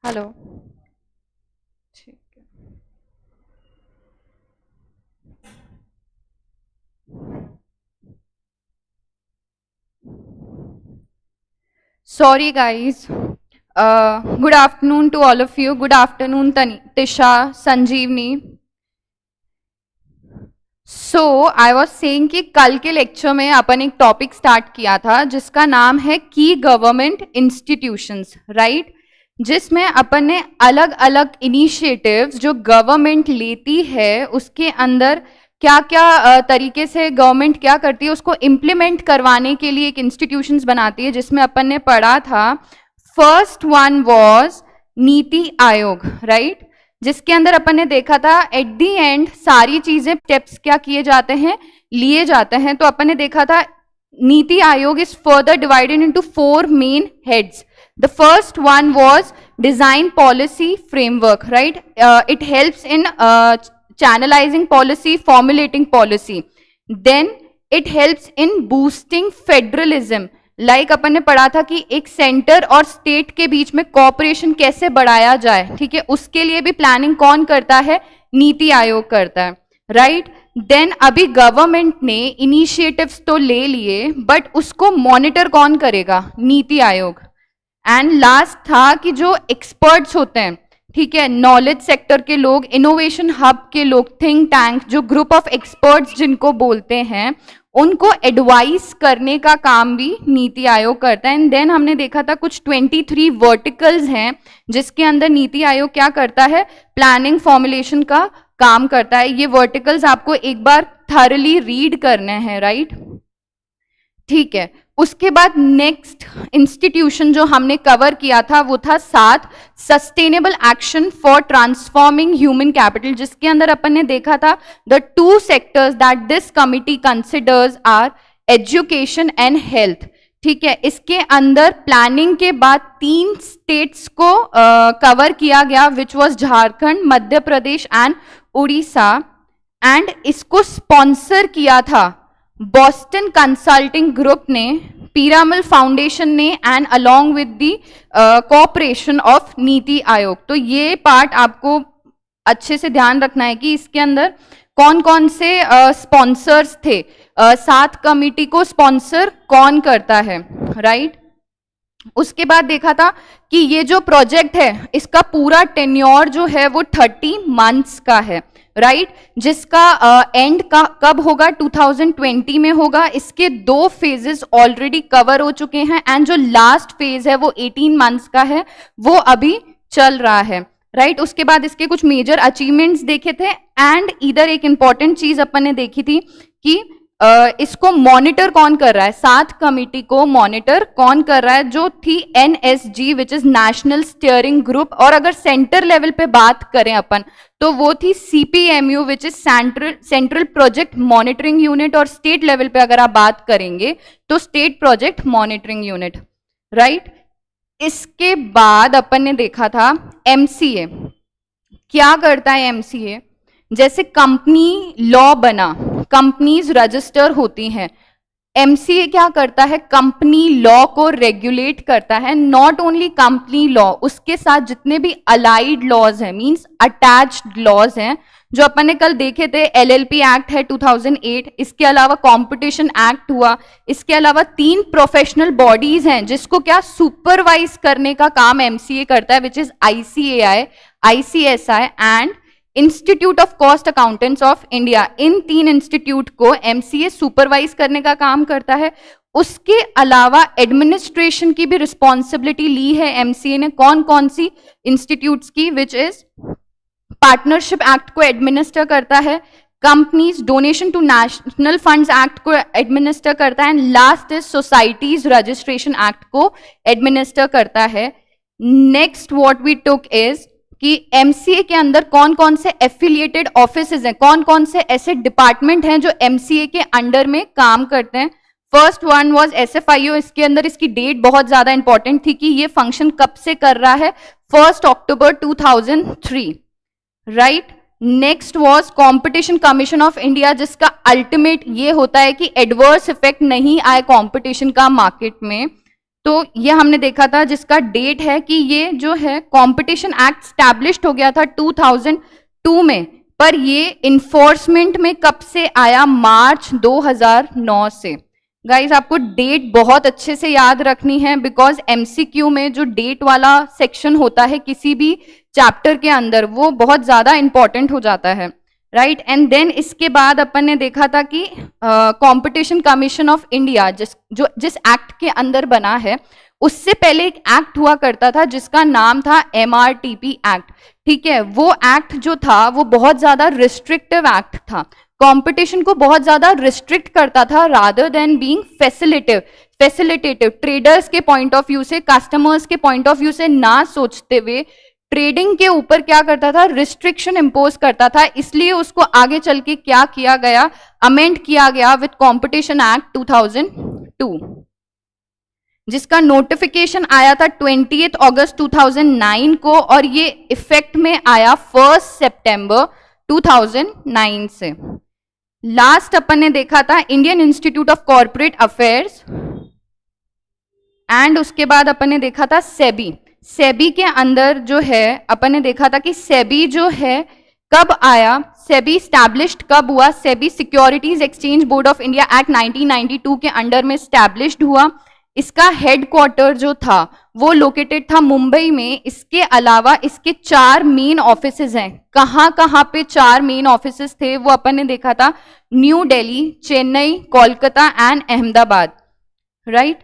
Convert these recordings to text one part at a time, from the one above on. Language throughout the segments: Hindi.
हेलो। ठीक है। Sorry guys. Good afternoon to all of you. Good afternoon Tisha, Sanjeevni. I was saying कि कल के लेक्चर में अपन एक टॉपिक स्टार्ट किया था जिसका नाम है की गवर्नमेंट इंस्टीट्यूशंस, राइट, जिसमें अपन ने अलग अलग इनिशिएटिव्स जो गवर्नमेंट लेती है उसके अंदर क्या क्या तरीके से गवर्नमेंट क्या करती है उसको इम्प्लीमेंट करवाने के लिए एक इंस्टीट्यूशंस बनाती है, जिसमें अपन ने पढ़ा था first one was NITI Aayog, right, जिसके अंदर अपन ने देखा था एट दी एंड सारी चीजें स्टेप्स क्या किए जाते हैं, लिए जाते हैं। तो अपन ने देखा था NITI Aayog is further divided into 4 main heads. The first one was design policy framework, right, it helps in channelizing policy, formulating policy. Then it helps in boosting federalism. Like अपन ने पढ़ा था कि एक सेंटर और स्टेट के बीच में कोऑपरेशन कैसे बढ़ाया जाए, ठीक है, उसके लिए भी प्लानिंग कौन करता है, नीति आयोग करता है, राइट। देन अभी गवर्नमेंट ने इनिशिएटिव्स तो ले लिए बट उसको मॉनिटर कौन करेगा, नीति आयोग। एंड लास्ट था कि जो एक्सपर्ट्स होते हैं, ठीक है, नॉलेज सेक्टर के लोग, इनोवेशन हब के लोग, थिंक टैंक, जो ग्रुप ऑफ एक्सपर्ट्स जिनको बोलते हैं, उनको एडवाइस करने का काम भी नीति आयोग करता है। एंड देन हमने देखा था कुछ 23 वर्टिकल्स हैं जिसके अंदर नीति आयोग क्या करता है, प्लानिंग फॉर्मुलेशन का काम करता है। ये वर्टिकल्स आपको एक बार थॉरली रीड करने हैं, राइट, ठीक है। उसके बाद नेक्स्ट इंस्टीट्यूशन जो हमने कवर किया था वो था 7 sustainable action for transforming human capital, जिसके अंदर अपन ने देखा था the 2 sectors that this committee considers are education and health, ठीक है। इसके अंदर प्लानिंग के बाद 3 स्टेट्स को कवर किया गया which was Jharkhand, Madhya Pradesh and Orissa. And इसको स्पॉन्सर किया था बॉस्टन कंसल्टिंग ग्रुप ने, पीरामल फाउंडेशन ने and along with the cooperation of NITI Aayog. तो ये पार्ट आपको अच्छे से ध्यान रखना है कि इसके अंदर कौन कौन से स्पॉन्सर्स थे, 7 कमिटी को स्पॉन्सर कौन करता है, राइट। उसके बाद देखा था कि ये जो प्रोजेक्ट है इसका पूरा टेन्योर जो है वो 30 मंथ्स का है, राइट, जिसका एंड का कब होगा, 2020 में होगा। इसके 2 फेजेस ऑलरेडी कवर हो चुके हैं एंड जो लास्ट फेज है वो 18 मंथ्स का है, वो अभी चल रहा है, राइट। उसके बाद इसके कुछ मेजर अचीवमेंट्स देखे थे एंड इधर एक इंपॉर्टेंट चीज अपन ने देखी थी कि इसको मॉनिटर कौन कर रहा है, 7 कमिटी को मॉनिटर कौन कर रहा है, जो थी NSG which is national steering group. और अगर सेंटर लेवल पे बात करें अपन तो वो थी CPMU which is central project monitoring unit, और स्टेट लेवल पे अगर आप बात करेंगे तो state project monitoring unit, right. इसके बाद अपन ने देखा था MCA क्या करता है। MCA जैसे कंपनी लॉ बना, कंपनीज रजिस्टर होती हैं, MCA क्या करता है, कंपनी लॉ को रेगुलेट करता है। नॉट ओनली कंपनी लॉ, उसके साथ जितने भी अलाइड लॉज हैं, मींस अटैच्ड लॉज हैं, जो अपन ने कल देखे थे, LLP एक्ट है 2008, इसके अलावा कंपटीशन एक्ट हुआ, इसके अलावा 3 प्रोफेशनल बॉडीज हैं जिसको क्या सुपरवाइज करने का काम MCA करता है, which is ICAI, ICSI and institute of cost accountants of India. In 3 institute को MCA सुपरवाइज करने का काम करता है। उसके अलावा एडमिनिस्ट्रेशन की भी रिस्पॉन्सिबिलिटी ली है MCA ने, कौन कौन सी इंस्टीट्यूट्स की, विच इज पार्टनरशिप एक्ट को एडमिनिस्टर करता है, companies donation to national funds act को एडमिनिस्टर करता है, and last is societies registration act को एडमिनिस्टर करता है। Next what we took is कि MCA के अंदर कौन कौन से एफिलिएटेड ऑफिसेज हैं, कौन कौन से ऐसे डिपार्टमेंट हैं जो MCA के अंडर में काम करते हैं। फर्स्ट वन वाज SFIO, इसके अंदर इसकी डेट बहुत ज्यादा इंपॉर्टेंट थी कि ये फंक्शन कब से कर रहा है, 1 अक्टूबर 2003, right. Next was competition Commission of India, जिसका अल्टीमेट ये होता है कि एडवर्स इफेक्ट नहीं आए कॉम्पिटिशन का मार्केट में। तो ये हमने देखा था, जिसका डेट है कि ये जो है कंपटीशन एक्ट स्टैब्लिश्ड हो गया था 2002 में, पर ये इन्फोर्समेंट में कब से आया? मार्च 2009 से। गाइस आपको डेट बहुत अच्छे से याद रखनी है, बिकॉज एमसीक्यू में जो डेट वाला सेक्शन होता है किसी भी चैप्टर के अंदर, वो बहुत ज्यादा इंपॉर्टेंट हो जाता है, राइट। एंड देन इसके बाद अपन ने देखा था कि कंपटीशन कमीशन ऑफ इंडिया जिस एक्ट के अंदर बना है, उससे पहले एक एक्ट हुआ करता था जिसका नाम था एमआरटीपी एक्ट, ठीक है। वो एक्ट जो था वो बहुत ज्यादा रिस्ट्रिक्टिव एक्ट था, कंपटीशन को बहुत ज्यादा रिस्ट्रिक्ट करता था rather than being facilitative. Traders के पॉइंट ऑफ व्यू से, कस्टमर्स के पॉइंट ऑफ व्यू से ना सोचते हुए ट्रेडिंग के ऊपर क्या करता था? रिस्ट्रिक्शन इंपोज करता था। इसलिए उसको आगे चल के क्या किया गया? अमेंड किया गया विद कंपटीशन एक्ट 2002, जिसका नोटिफिकेशन आया था 20 अगस्त 2009 को, और ये इफेक्ट में आया 1 सितंबर 2009 से। लास्ट अपन ने देखा था Indian Institute of Corporate affairs, and उसके बाद अपन ने देखा था सेबी। सेबी के अंदर जो है अपन ने देखा था कि सेबी जो है कब आया, सेबी स्टैब्लिश्ड कब हुआ? SEBI securities exchange board of India act 1992 के अंडर में स्टैब्लिश्ड हुआ। इसका हेडक्वार्टर जो था वो लोकेटेड था मुंबई में। इसके अलावा इसके 4 मेन ऑफिसेज हैं। कहाँ कहाँ पे 4 मेन ऑफिसेज थे वो अपन ने देखा था? New Delhi, Chennai, Kolkata and Ahmedabad, right.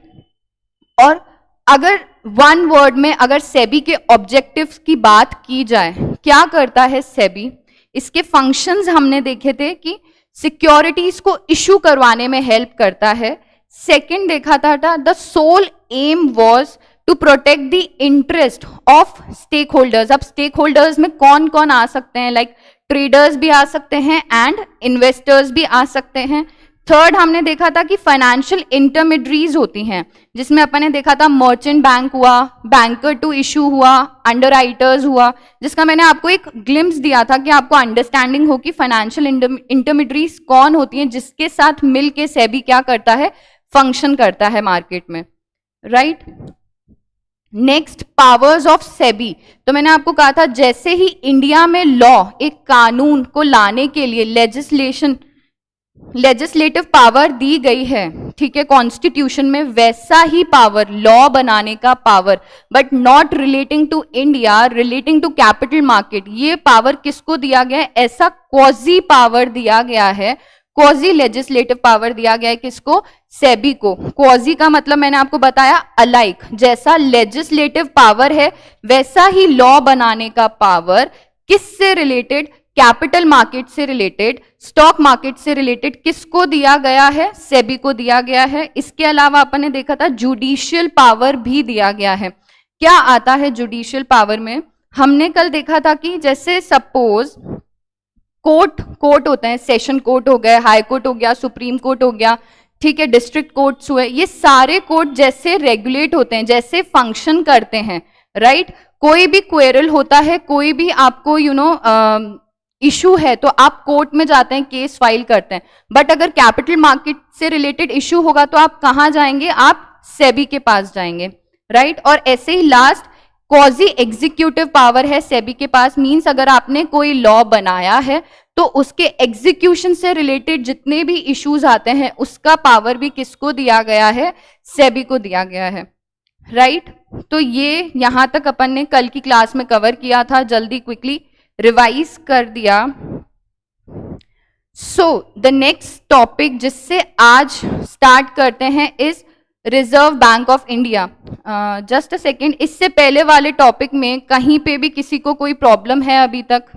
और अगर वन वर्ड में अगर सेबी के ऑब्जेक्टिव्स की बात की जाए, क्या करता है सेबी? इसके फंक्शंस हमने देखे थे कि सिक्योरिटीज को इशू करवाने में हेल्प करता है। सेकंड देखा था the sole aim was to protect the interest of stakeholders. अब स्टेक होल्डर्स में कौन कौन आ सकते हैं? लाइक ट्रेडर्स भी आ सकते हैं एंड इन्वेस्टर्स भी आ सकते हैं। थर्ड हमने देखा था कि फाइनेंशियल इंटरमीडियरीज होती हैं, जिसमें अपन ने देखा था मर्चेंट बैंक हुआ, बैंकर टू इशू हुआ, अंडरराइटर्स हुआ, जिसका मैंने आपको एक ग्लिम्स दिया था कि आपको अंडरस्टैंडिंग हो कि फाइनेंशियल इंटरमीडियरीज कौन होती हैं, जिसके साथ मिल के सेबी क्या करता है? फंक्शन करता है मार्केट में, right. Next, powers of SEBI. तो मैंने आपको कहा था जैसे ही इंडिया में लॉ, एक कानून को लाने के लिए लेजिस्लेटिव पावर दी गई है, ठीक है, कॉन्स्टिट्यूशन में, वैसा ही पावर, लॉ बनाने का power, but not relating to India, relating to capital market, ये पावर किसको दिया गया है? ऐसा क्वाजी पावर दिया गया है, क्वाजी लेजिस्लेटिव पावर दिया गया है किसको? सेबी को। क्वाजी का मतलब मैंने आपको बताया अलाइक, जैसा लेजिस्लेटिव पावर है वैसा ही लॉ बनाने का पावर किससे रिलेटेड? कैपिटल मार्केट से रिलेटेड, स्टॉक मार्केट से रिलेटेड किसको दिया गया है? सेबी को दिया गया है। इसके अलावा अपन ने देखा था जुडिशियल पावर भी दिया गया है। क्या आता है जुडिशियल पावर में? हमने कल देखा था कि जैसे सपोज कोर्ट होते हैं, सेशन कोर्ट हो गए, हाई कोर्ट हो गया, सुप्रीम कोर्ट हो गया, ठीक है, डिस्ट्रिक्ट कोर्ट्स हुए, ये सारे कोर्ट जैसे रेगुलेट होते हैं, जैसे फंक्शन करते हैं, राइट। कोई भी क्वेरल होता है, कोई भी आपको इशू है तो आप कोर्ट में जाते हैं, केस फाइल करते हैं, बट अगर कैपिटल मार्केट से रिलेटेड इशू होगा तो आप कहाँ जाएंगे? आप सेबी के पास जाएंगे, राइट। और ऐसे ही लास्ट क्वाजी एग्जीक्यूटिव पावर है सेबी के पास। मींस अगर आपने कोई लॉ बनाया है तो उसके एग्जीक्यूशन से रिलेटेड जितने भी इश्यूज आते हैं उसका पावर भी किसको दिया गया है? सेबी को दिया गया है, राइट। तो ये यहां तक अपन ने कल की क्लास में कवर किया था, जल्दी क्विकली रिवाइज कर दिया। सो द नेक्स्ट टॉपिक जिससे आज स्टार्ट करते हैं is Reserve bank of India. Just a second, इससे पहले वाले टॉपिक में कहीं पे भी किसी को कोई प्रॉब्लम है अभी तक?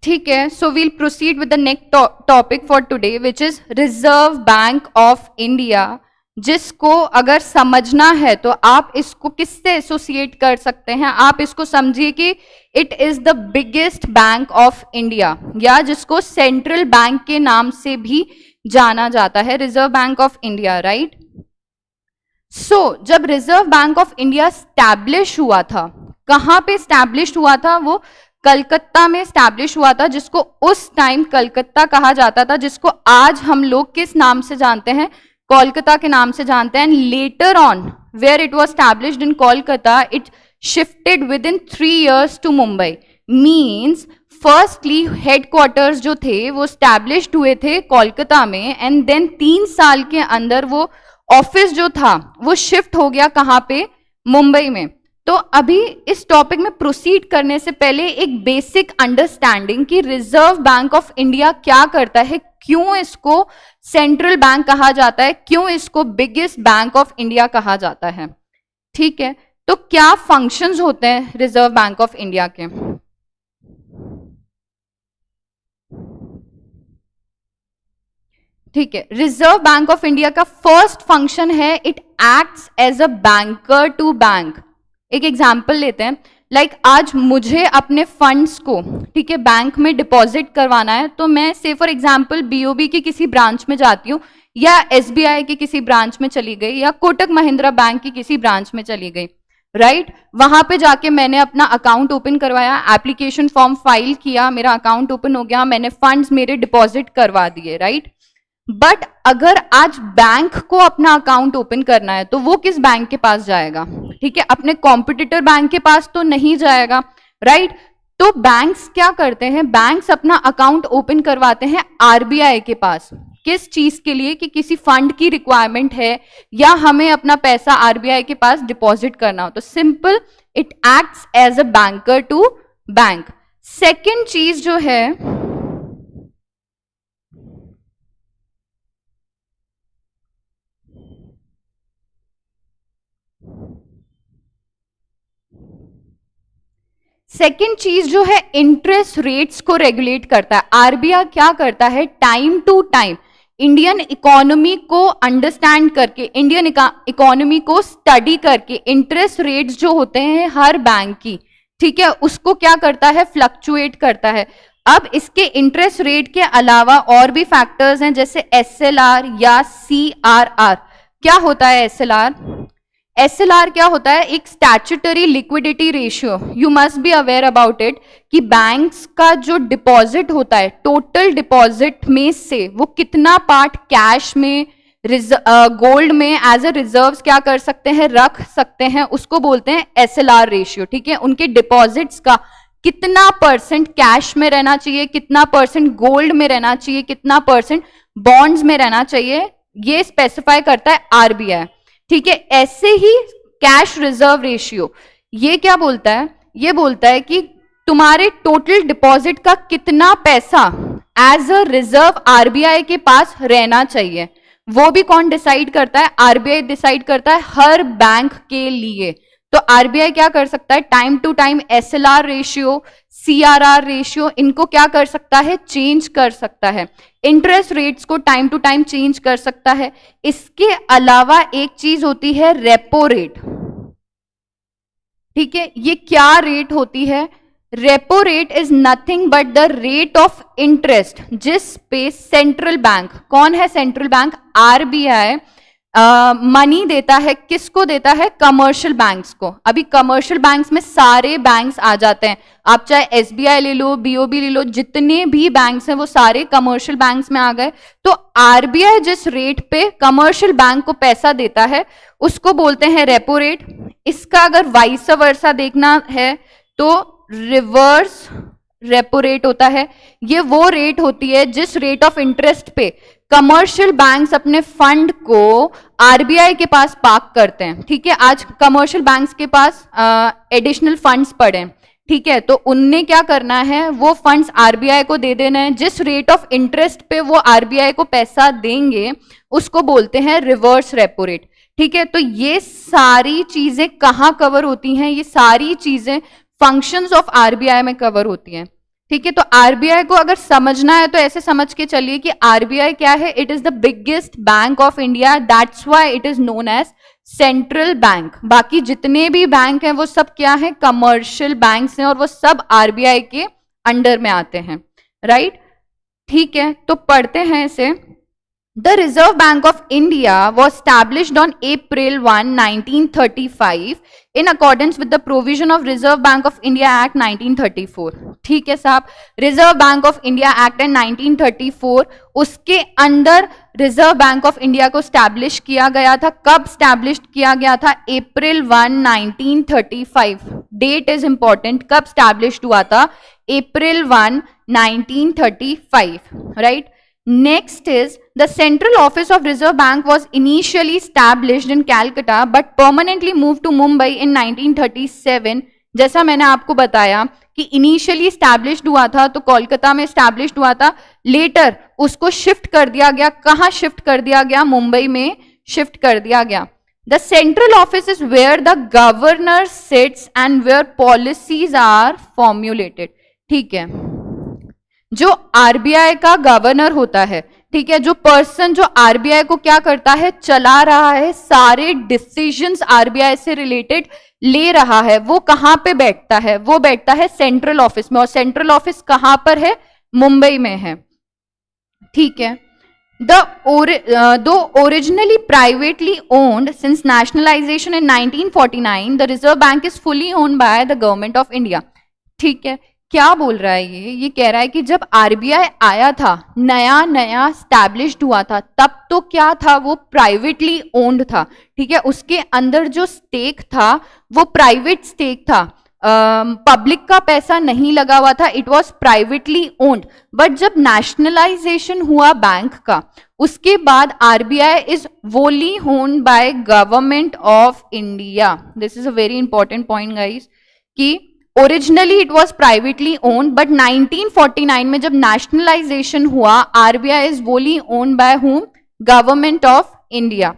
ठीक है, so we'll proceed with the next topic for today which is Reserve bank of India. जिसको अगर समझना है तो आप इसको किससे एसोसिएट कर सकते हैं? आप इसको समझिए कि it is the biggest bank of India, या जिसको सेंट्रल बैंक के नाम से भी जाना जाता है, Reserve bank of India, right? So जब Reserve bank of India establish हुआ था, कहां पे स्टैब्लिश हुआ था? वो कलकत्ता में स्टैब्लिश हुआ था, जिसको उस टाइम कलकत्ता कहा जाता था, जिसको आज हम लोग किस नाम से जानते हैं? कोलकाता के नाम से जानते हैं. And later on where it was established in Kolkata, it shifted within 3 years to Mumbai. Means firstly headquarters जो थे वो स्टैब्लिश्ड हुए थे कोलकाता में, एंड देन 3 साल के अंदर वो ऑफिस जो था वो शिफ्ट हो गया कहां पे? मुंबई में. तो अभी इस टॉपिक में प्रोसीड करने से पहले एक बेसिक अंडरस्टैंडिंग कि रिजर्व बैंक ऑफ इंडिया क्या करता है, क्यों इसको सेंट्रल बैंक कहा जाता है, क्यों इसको बिगेस्ट बैंक ऑफ इंडिया कहा जाता है. ठीक है, तो क्या फंक्शंस होते हैं रिजर्व बैंक ऑफ इंडिया के? ठीक है, रिजर्व बैंक ऑफ इंडिया का फर्स्ट फंक्शन है it acts as a banker to bank. एक एग्जाम्पल लेते हैं, लाइक आज मुझे अपने फंड्स को, ठीक है, बैंक में डिपॉजिट करवाना है, तो मैं से फॉर एग्जाम्पल बीओबी की किसी ब्रांच में जाती हूँ, या एसबीआई की किसी ब्रांच में चली गई, या कोटक महिंद्रा बैंक की किसी ब्रांच में चली गई, राइट? वहां पे जाके मैंने अपना अकाउंट ओपन करवाया, एप्लीकेशन फॉर्म फाइल किया, मेरा अकाउंट ओपन हो गया, मैंने फंड्स मेरे डिपॉजिट करवा दिए, राइट? बट अगर आज बैंक को अपना अकाउंट ओपन करना है तो वो किस बैंक के पास जाएगा? ठीक है, अपने कॉम्पिटिटर बैंक के पास तो नहीं जाएगा, राइट? तो बैंक्स क्या करते हैं? बैंक्स अपना अकाउंट ओपन करवाते हैं आरबीआई के पास. किस चीज के लिए? कि किसी फंड की रिक्वायरमेंट है, या हमें अपना पैसा आरबीआई के पास डिपॉजिट करना हो. तो simple, it acts as a banker to bank. Second चीज जो है, सेकेंड चीज जो है, इंटरेस्ट रेट्स को रेगुलेट करता है. आरबीआई क्या करता है? Time to time Indian economy को अंडरस्टैंड करके, इंडियन इकोनॉमी को स्टडी करके, इंटरेस्ट रेट्स जो होते हैं हर बैंक की, ठीक है, उसको क्या करता है? फ्लक्चुएट करता है. अब इसके इंटरेस्ट रेट के अलावा और भी फैक्टर्स हैं, जैसे एसएलआर या सीआरआर. क्या होता है एसएलआर? एसएलआर क्या होता है? एक statutory liquidity ratio. You must be aware about it कि बैंक्स का जो डिपॉजिट होता है, टोटल डिपॉजिट में से वो कितना पार्ट कैश में, गोल्ड में एज अ रिजर्व्स क्या कर सकते हैं? रख सकते हैं. उसको बोलते हैं एसएलआर रेशियो. ठीक है, उनके डिपॉजिट्स का कितना परसेंट कैश में रहना चाहिए, कितना परसेंट गोल्ड में रहना चाहिए, कितना परसेंट बॉन्ड्स में रहना चाहिए, ये स्पेसिफाई करता है आरबीआई. ठीक है, ऐसे ही कैश रिजर्व रेशियो ये क्या बोलता है? ये बोलता है कि तुम्हारे टोटल डिपॉजिट का कितना पैसा एज अ रिजर्व आरबीआई के पास रहना चाहिए. वो भी कौन डिसाइड करता है? आरबीआई डिसाइड करता है हर बैंक के लिए. तो आरबीआई क्या कर सकता है? Time to time SLR ratio, CRR ratio, इनको क्या कर सकता है? चेंज कर सकता है. इंटरेस्ट रेट्स को टाइम टू टाइम चेंज कर सकता है. इसके अलावा एक चीज होती है रेपो रेट. ठीक है, ये क्या रेट होती है? Repo rate is nothing but the rate of interest जिस पे सेंट्रल बैंक, कौन है सेंट्रल बैंक? आरबीआई, मनी देता है. किसको देता है? कमर्शियल बैंक्स को. अभी कमर्शियल बैंक्स में सारे बैंक्स आ जाते हैं. आप चाहे एसबीआई ले लो, बीओबी ले लो, जितने भी बैंक्स हैं वो सारे कमर्शियल बैंक्स में आ गए. तो आरबीआई जिस रेट पे कमर्शियल बैंक को पैसा देता है उसको बोलते हैं रेपो रेट. इसका अगर वाइस वर्सा देखना है तो रिवर्स रेपो रेट होता है. ये वो रेट होती है जिस रेट ऑफ इंटरेस्ट पे कमर्शियल बैंक्स अपने फंड को आरबीआई के पास पार्क करते हैं. ठीक है, आज कमर्शियल बैंक्स के पास एडिशनल फंड्स पड़े हैं. ठीक है, तो उनने क्या करना है? वो फंड्स आरबीआई को दे देना है. जिस रेट ऑफ इंटरेस्ट पे वो आरबीआई को पैसा देंगे उसको बोलते हैं रिवर्स रेपो रेट. ठीक है, तो ये सारी चीजें कहाँ कवर होती हैं? ये सारी चीजें फंक्शंस ऑफ आरबीआई में कवर होती हैं. ठीक है, तो आरबीआई को अगर समझना है तो ऐसे समझ के चलिए कि आरबीआई क्या है, it is the biggest bank of India, that's why it is known as central bank. बाकी जितने भी बैंक हैं वो सब क्या है, कमर्शियल बैंक्स हैं और वो सब आरबीआई के अंडर में आते हैं, राइट। ठीक है, तो पढ़ते हैं इसे। The Reserve Bank of India was established on April 1, 1935 in accordance with the provision of Reserve Bank of India Act 1934. ठीक है साहब, Reserve Bank of India Act in 1934 उसके अंदर रिजर्व बैंक ऑफ इंडिया को स्टैब्लिश किया गया था। कब स्टैब्लिश किया गया था? अप्रैल 1, 1935। डेट इज इंपॉर्टेंट, कब स्टैब्लिश हुआ था? अप्रैल 1, 1935, right. Next is the central office of Reserve Bank was initially established in Calcutta but permanently moved to Mumbai in 1937। जैसा मैंने आपको बताया कि इनिशियली स्टैब्लिश्ड हुआ था तो कोलकाता में स्टैब्लिश्ड हुआ था, लेटर उसको शिफ्ट कर दिया गया। कहाँ शिफ्ट कर दिया गया? मुंबई में शिफ्ट कर दिया गया। The central office is where the governor sits and where policies are formulated. ठीक है, जो आरबीआई का गवर्नर होता है, ठीक है, जो पर्सन जो आरबीआई को क्या करता है, चला रहा है, सारे डिसीजंस आरबीआई से रिलेटेड ले रहा है, वो कहां पे बैठता है? वो बैठता है सेंट्रल ऑफिस में। और सेंट्रल ऑफिस कहां पर है? मुंबई में है। ठीक है, though originally privately owned, since nationalization in 1949 the Reserve Bank is fully owned by the government of India। ठीक है, क्या बोल रहा है ये कह रहा है कि जब आरबीआई आया था, नया नया स्टैब्लिश्ड हुआ था, तब तो क्या था, वो प्राइवेटली ओन्ड था। ठीक है, उसके अंदर जो स्टेक था वो प्राइवेट स्टेक था, पब्लिक का पैसा नहीं लगा हुआ था, it was privately owned. But जब नेशनलाइजेशन हुआ बैंक का, उसके बाद RBI is wholly owned by government of India. This is a very important point guys, कि originally it was privately owned but 1949 में जब नेशनलाइजेशन हुआ, RBI is wholly owned by whom? Government of India.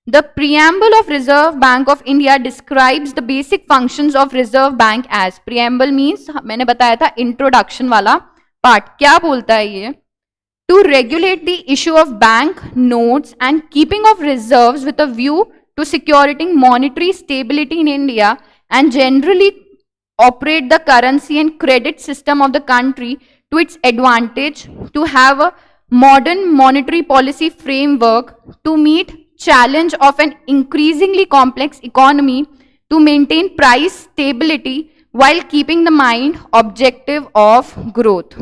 The preamble of reserve bank of India describes the basic functions of reserve Bank as. Preamble means मैंने बताया था इंट्रोडक्शन वाला पार्ट। क्या बोलता है ये? To regulate the issue of bank notes and keeping of reserves with a view to securing monetary stability in India and generally operate the currency and credit system of the country to its advantage, to have a modern monetary policy framework to meet challenge of an increasingly complex economy, to maintain price stability while keeping the mind objective of growth।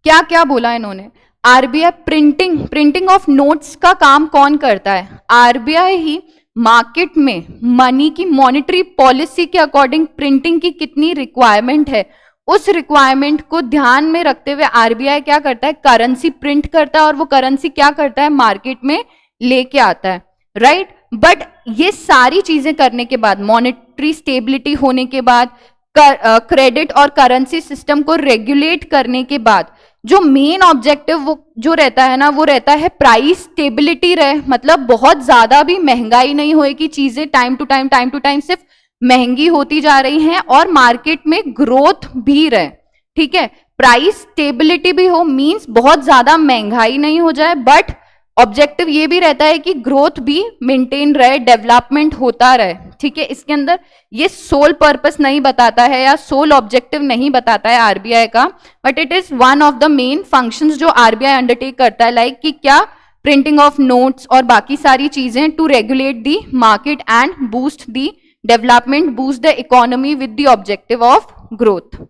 क्या क्या बोला इन्होंने? आरबीआई प्रिंटिंग ऑफ नोट्स का काम कौन करता है? आरबीआई ही मार्केट में मनी की मॉनेटरी पॉलिसी के अकॉर्डिंग प्रिंटिंग की कितनी रिक्वायरमेंट है, उस रिक्वायरमेंट को ध्यान में रखते हुए आरबीआई क्या करता है? करेंसी प्रिंट करता है और वो करेंसी क्या करता है? मार्केट में लेके आता है, राइट। बट ये सारी चीजें करने के बाद, मॉनेटरी स्टेबिलिटी होने के बाद, क्रेडिट और करेंसी सिस्टम को रेगुलेट करने के बाद, जो मेन ऑब्जेक्टिव वो जो रहता है ना, वो रहता है प्राइस स्टेबिलिटी रहे, मतलब बहुत ज्यादा भी महंगाई नहीं होए कि चीजें टाइम टू टाइम सिर्फ महंगी होती जा रही हैं, और मार्केट में ग्रोथ भी रहे। ठीक है, प्राइस स्टेबिलिटी भी हो, मींस बहुत ज्यादा महंगाई नहीं हो जाए, बट ऑब्जेक्टिव ये भी रहता है कि ग्रोथ भी मेंटेन रहे, डेवलपमेंट होता रहे। ठीक है, इसके अंदर ये सोल पर्पस नहीं बताता है या सोल ऑब्जेक्टिव नहीं बताता है आरबीआई का, but it is one of the main functions जो आरबीआई अंडरटेक करता है, लाइक कि क्या? प्रिंटिंग ऑफ नोट्स और बाकी सारी चीजें to regulate the market and boost the development, boost the economy with the objective of growth,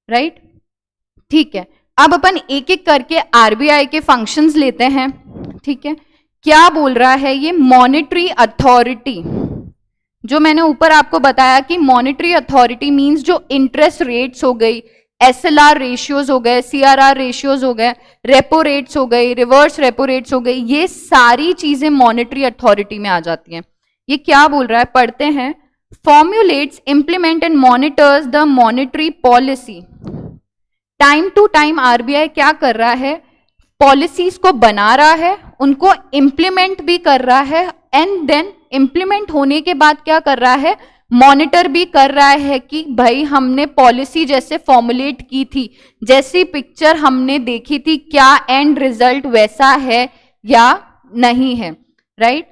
right. ठीक है, अब अपन एक एक करके आरबीआई के फंक्शंस लेते हैं। ठीक है, क्या बोल रहा है ये? मॉनेटरी अथॉरिटी, जो मैंने ऊपर आपको बताया कि मॉनेटरी अथॉरिटी मींस जो इंटरेस्ट रेट्स हो गई, एसएलआर रेशियोज हो गए, सीआरआर रेशियोज हो गए, रेपो रेट्स हो गई, रिवर्स रेपो रेट्स हो गई, ये सारी चीजें मॉनेटरी अथॉरिटी में आ जाती हैं। ये क्या बोल रहा है? पढ़ते हैं। Formulates, implement and monitors the monetary policy. Time to time RBI क्या कर रहा है? पॉलिसीज को बना रहा है, उनको इंप्लीमेंट भी कर रहा है, एंड देन इंप्लीमेंट होने के बाद क्या कर रहा है? मॉनिटर भी कर रहा है कि भाई हमने पॉलिसी जैसे फॉर्मुलेट की थी, जैसी पिक्चर हमने देखी थी, क्या एंड रिजल्ट वैसा है या नहीं है, right.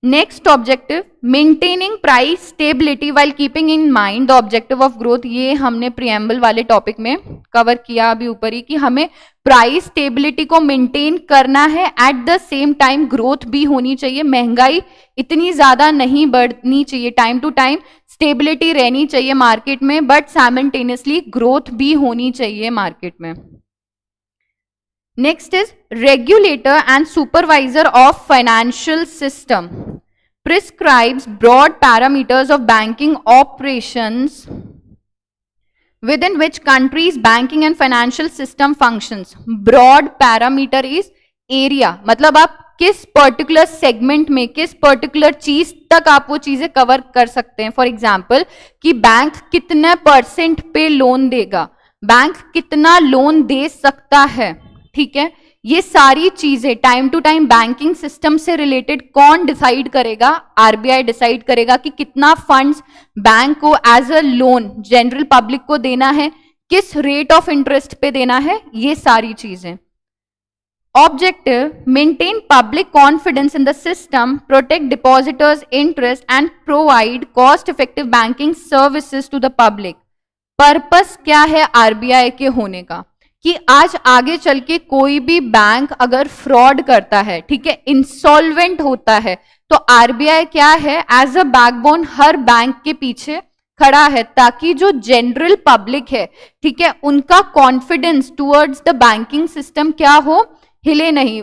Next objective, maintaining price stability while keeping in mind the objective of growth. ये हमने प्रीएम्बल वाले टॉपिक में कवर किया अभी ऊपर ही, कि हमें प्राइस स्टेबिलिटी को मेंटेन करना है, at the same time growth भी होनी चाहिए, महंगाई इतनी ज्यादा नहीं बढ़नी चाहिए, टाइम टू टाइम स्टेबिलिटी रहनी चाहिए मार्केट में, बट साइमल्टेनियसली ग्रोथ भी होनी चाहिए मार्केट में। Next is regulator and supervisor of financial system prescribes broad parameters of banking operations within which countries banking and financial system functions. Broad parameter is area, मतलब आप किस पर्टिकुलर सेगमेंट में, किस पर्टिकुलर चीज तक आप वो चीजें कवर कर सकते हैं। फॉर एग्जाम्पल कि बैंक कितने परसेंट पे लोन देगा, बैंक कितना लोन दे सकता है, ठीक है। ये सारी चीजें time to time banking system से रिलेटेड कौन डिसाइड करेगा, आरबीआई डिसाइड करेगा कि कितना फंड्स बैंक को as a loan general public को देना है, किस रेट ऑफ इंटरेस्ट पे देना है, ये सारी चीजें। Objective, maintain public confidence in the system, protect depositors interest and provide cost effective banking services to the public. Purpose क्या है आरबीआई के होने का, कि आज आगे चल के कोई भी बैंक अगर फ्रॉड करता है, ठीक है, इंसॉल्वेंट होता है, तो आरबीआई क्या है, एज अ बैकबोन हर बैंक के पीछे खड़ा है, ताकि जो जनरल पब्लिक है, ठीक है, उनका confidence towards the banking system क्या हो, हिले नहीं।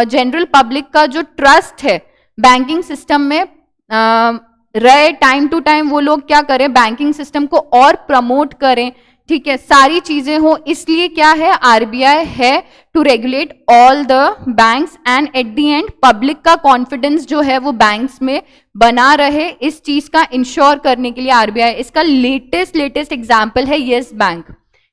जनरल पब्लिक का जो ट्रस्ट है बैंकिंग सिस्टम में रहे, टाइम टू टाइम वो लोग क्या करें, बैंकिंग सिस्टम को और प्रमोट करें, ठीक है, सारी चीजें हो। इसलिए क्या है, आरबीआई है to regulate all the banks and at the end public का कॉन्फिडेंस जो है वो बैंक्स में बना रहे, इस चीज का इंश्योर करने के लिए आरबीआई। इसका लेटेस्ट एग्जांपल है येस बैंक,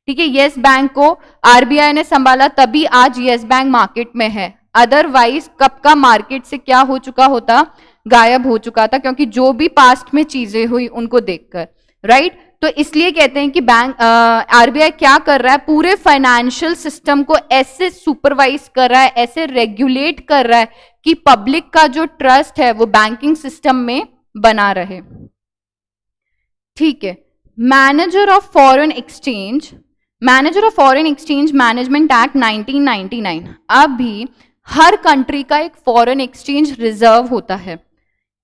ठीक है। येस बैंक को आरबीआई ने संभाला, तभी आज येस बैंक मार्केट में है, अदरवाइज कब का मार्केट से क्या हो चुका होता, गायब हो चुका था, क्योंकि जो भी पास्ट में चीजें हुई उनको देखकर, राइट। तो इसलिए कहते हैं कि बैंक आरबीआई क्या कर रहा है, पूरे फाइनेंशियल सिस्टम को ऐसे सुपरवाइज कर रहा है, ऐसे रेगुलेट कर रहा है कि पब्लिक का जो ट्रस्ट है वो बैंकिंग सिस्टम में बना रहे, ठीक है। Manager of foreign exchange, manager of foreign exchange management act 1999। अभी हर कंट्री का एक फॉरेन एक्सचेंज रिजर्व होता है।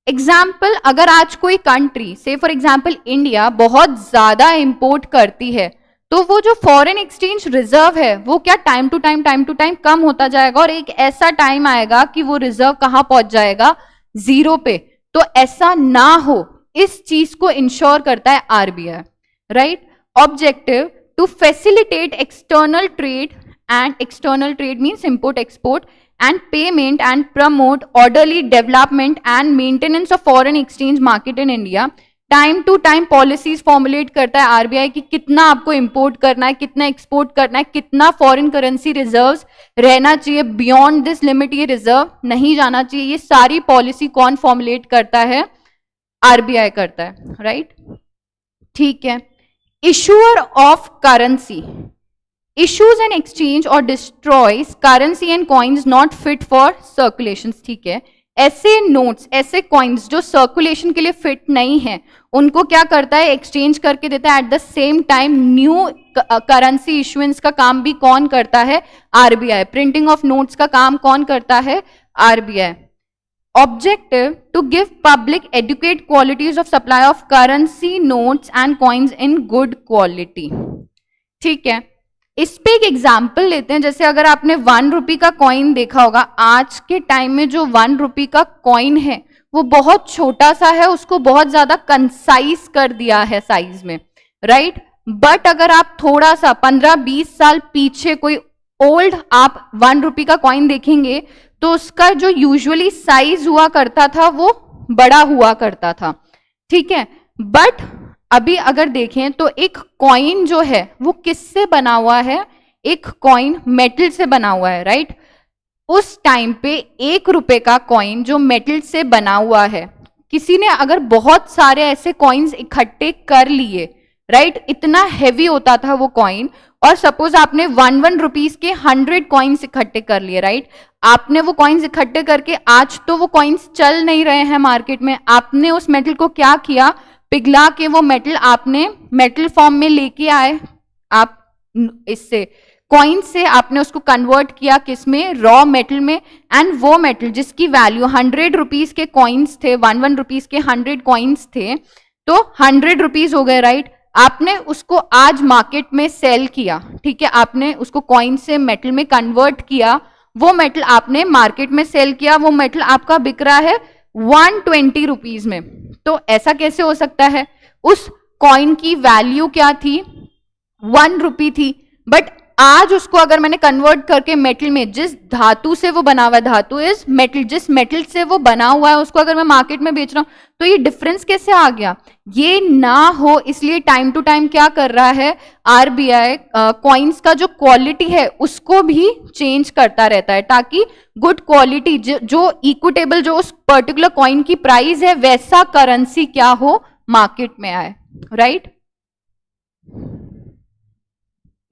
एग्जाम्पल, अगर आज कोई कंट्री से फॉर एग्जाम्पल इंडिया बहुत ज्यादा इंपोर्ट करती है, तो वो जो फॉरेन एक्सचेंज रिजर्व है वो क्या टाइम टू टाइम कम होता जाएगा, और एक ऐसा टाइम आएगा कि वो रिजर्व कहां पहुंच जाएगा, जीरो पे। तो ऐसा ना हो, इस चीज को इंश्योर करता है RBI, right. Objective, to facilitate external trade, and external trade means import export and payment and promote orderly development and maintenance of foreign exchange market in India। Time to time policies formulate करता है आरबीआई कि कितना आपको इंपोर्ट करना है, कितना एक्सपोर्ट करना है, कितना फॉरेन करेंसी रिजर्व्स रहना चाहिए, बियॉन्ड दिस लिमिट ये रिजर्व नहीं जाना चाहिए। ये सारी पॉलिसी कौन फॉर्मुलेट करता है, आरबीआई करता है, राइट, ठीक है। Issuer of currency issues and exchange or destroys currency and coins not fit for circulation, ठीक है। ऐसे नोट्स, ऐसे कॉइन्स जो सर्कुलेशन के लिए फिट नहीं है, उनको क्या करता है, एक्सचेंज करके देता है। At the same time new currency issuance का काम भी कौन करता है, आरबीआई। प्रिंटिंग ऑफ नोट्स का काम कौन करता है, RBI. Objective, to give public adequate qualities of supply of currency notes and coins in good quality, ठीक है। इस पे एक एग्जाम्पल लेते हैं। जैसे अगर आपने 1 रुपये का कॉइन देखा होगा, आज के टाइम में जो 1 रुपये का कॉइन है वो बहुत छोटा सा है, उसको बहुत ज्यादा कंसाइज कर दिया है साइज में, राइट। बट अगर आप थोड़ा सा 15-20 साल पीछे कोई ओल्ड आप 1 रुपये का कॉइन देखेंगे, तो उसका जो यूजुअली साइज हुआ करता था वो बड़ा हुआ करता था, ठीक है। बट अभी अगर देखें तो एक कॉइन जो है वो किससे बना हुआ है, एक कॉइन मेटल से बना हुआ है, राइट। उस टाइम पे 1 रुपए का कॉइन जो मेटल से बना हुआ है, किसी ने अगर बहुत सारे ऐसे कॉइन्स इकट्ठे कर लिए, राइट, इतना हैवी होता था वो कॉइन, और सपोज आपने 1 के 100 कॉइन्स इकट्ठे कर लिए, राइट, आपने वो कॉइन्स इकट्ठे करके आज तो वो कॉइन्स चल नहीं रहे हैं मार्केट में, आपने उस मेटल को क्या किया, पिघला के वो मेटल आपने मेटल फॉर्म में लेके आए, आप इससे कॉइन से आपने उसको कन्वर्ट किया किसमें, रॉ मेटल में, एंड वो मेटल जिसकी वैल्यू 100 के कॉइन्स थे, 1 के 100 कॉइन्स थे, तो 100 हो गए, राइट, आपने उसको आज मार्केट में सेल किया, ठीक है, आपने उसको कॉइन से मेटल में कन्वर्ट किया, वो मेटल आपने मार्केट में सेल किया, वो मेटल आपका बिक रहा है 120 में। तो ऐसा कैसे हो सकता है, उस कॉइन की वैल्यू क्या थी, 1 रुपी थी, बट आज उसको अगर मैंने कन्वर्ट करके मेटल में, जिस धातु से वो बना हुआ है, धातु इज मेटल, जिस मेटल से वो बना हुआ है उसको अगर मैं मार्केट में बेच रहा हूं, तो ये डिफरेंस कैसे आ गया, ये ना हो इसलिए टाइम टू टाइम क्या कर रहा है आरबीआई, कॉइन्स का जो क्वालिटी है उसको भी चेंज करता रहता है, ताकि गुड क्वालिटी जो इक्विटेबल, जो उस पर्टिकुलर कॉइन की प्राइस है वैसा करेंसी क्या हो मार्केट में आए, राइट।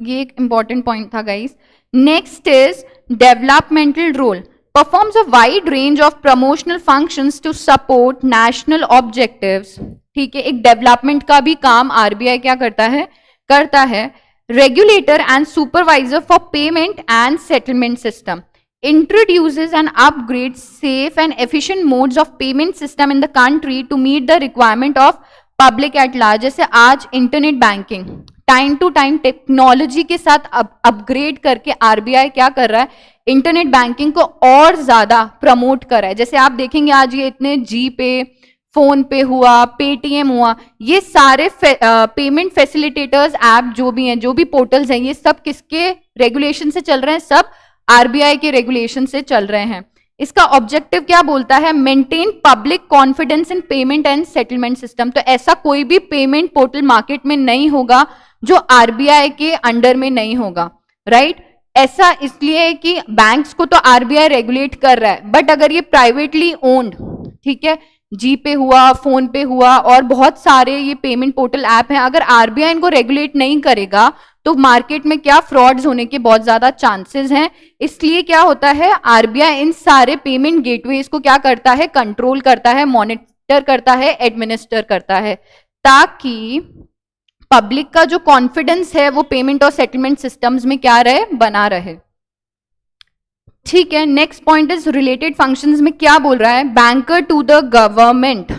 ये एक इंपॉर्टेंट पॉइंट था guys. Next is developmental role, performs a wide range of promotional functions to support national objectives, ठीक है, एक डेवलपमेंट का भी काम आरबीआई क्या करता है, regulator and supervisor for payment and settlement system, introduces and upgrades safe and efficient modes of payment system in the country to meet the requirement of public at large। जैसे आज internet banking time to time technology के साथ अपग्रेड करके आरबीआई क्या कर रहा है, इंटरनेट बैंकिंग को और ज्यादा प्रमोट कर रहा है। जैसे आप देखेंगे आज ये इतने जी पे, फोन पे हुआ, पेटीएम हुआ, ये सारे पेमेंट फैसिलिटेटर्स ऐप जो भी हैं, जो भी पोर्टल्स हैं, ये सब किसके रेगुलेशन से चल रहे हैं, सब आरबीआई के रेगुलेशन से चल रहे हैं। इसका ऑब्जेक्टिव क्या बोलता है, maintain public confidence in payment and settlement system. तो ऐसा कोई भी पेमेंट पोर्टल मार्केट में नहीं होगा जो आरबीआई के अंडर में नहीं होगा, राइट। ऐसा इसलिए है कि बैंक्स को तो आरबीआई रेगुलेट कर रहा है, बट अगर ये प्राइवेटली ओन्ड, ठीक है, जी पे हुआ, फोन पे हुआ, और बहुत सारे ये पेमेंट पोर्टल ऐप हैं, अगर आरबीआई इनको रेगुलेट नहीं करेगा तो मार्केट में क्या फ्रॉड्स होने के बहुत ज्यादा चांसेस हैं। इसलिए क्या होता है, आरबीआई इन सारे पेमेंट गेटवेज को क्या करता है, कंट्रोल करता है, मॉनिटर करता है, एडमिनिस्टर करता है, ताकि पब्लिक का जो कॉन्फिडेंस है वो पेमेंट और सेटलमेंट सिस्टम्स में क्या रहे, बना रहे, ठीक है। Next point is related functions में क्या बोल रहा है, बैंकर टू द गवर्नमेंट।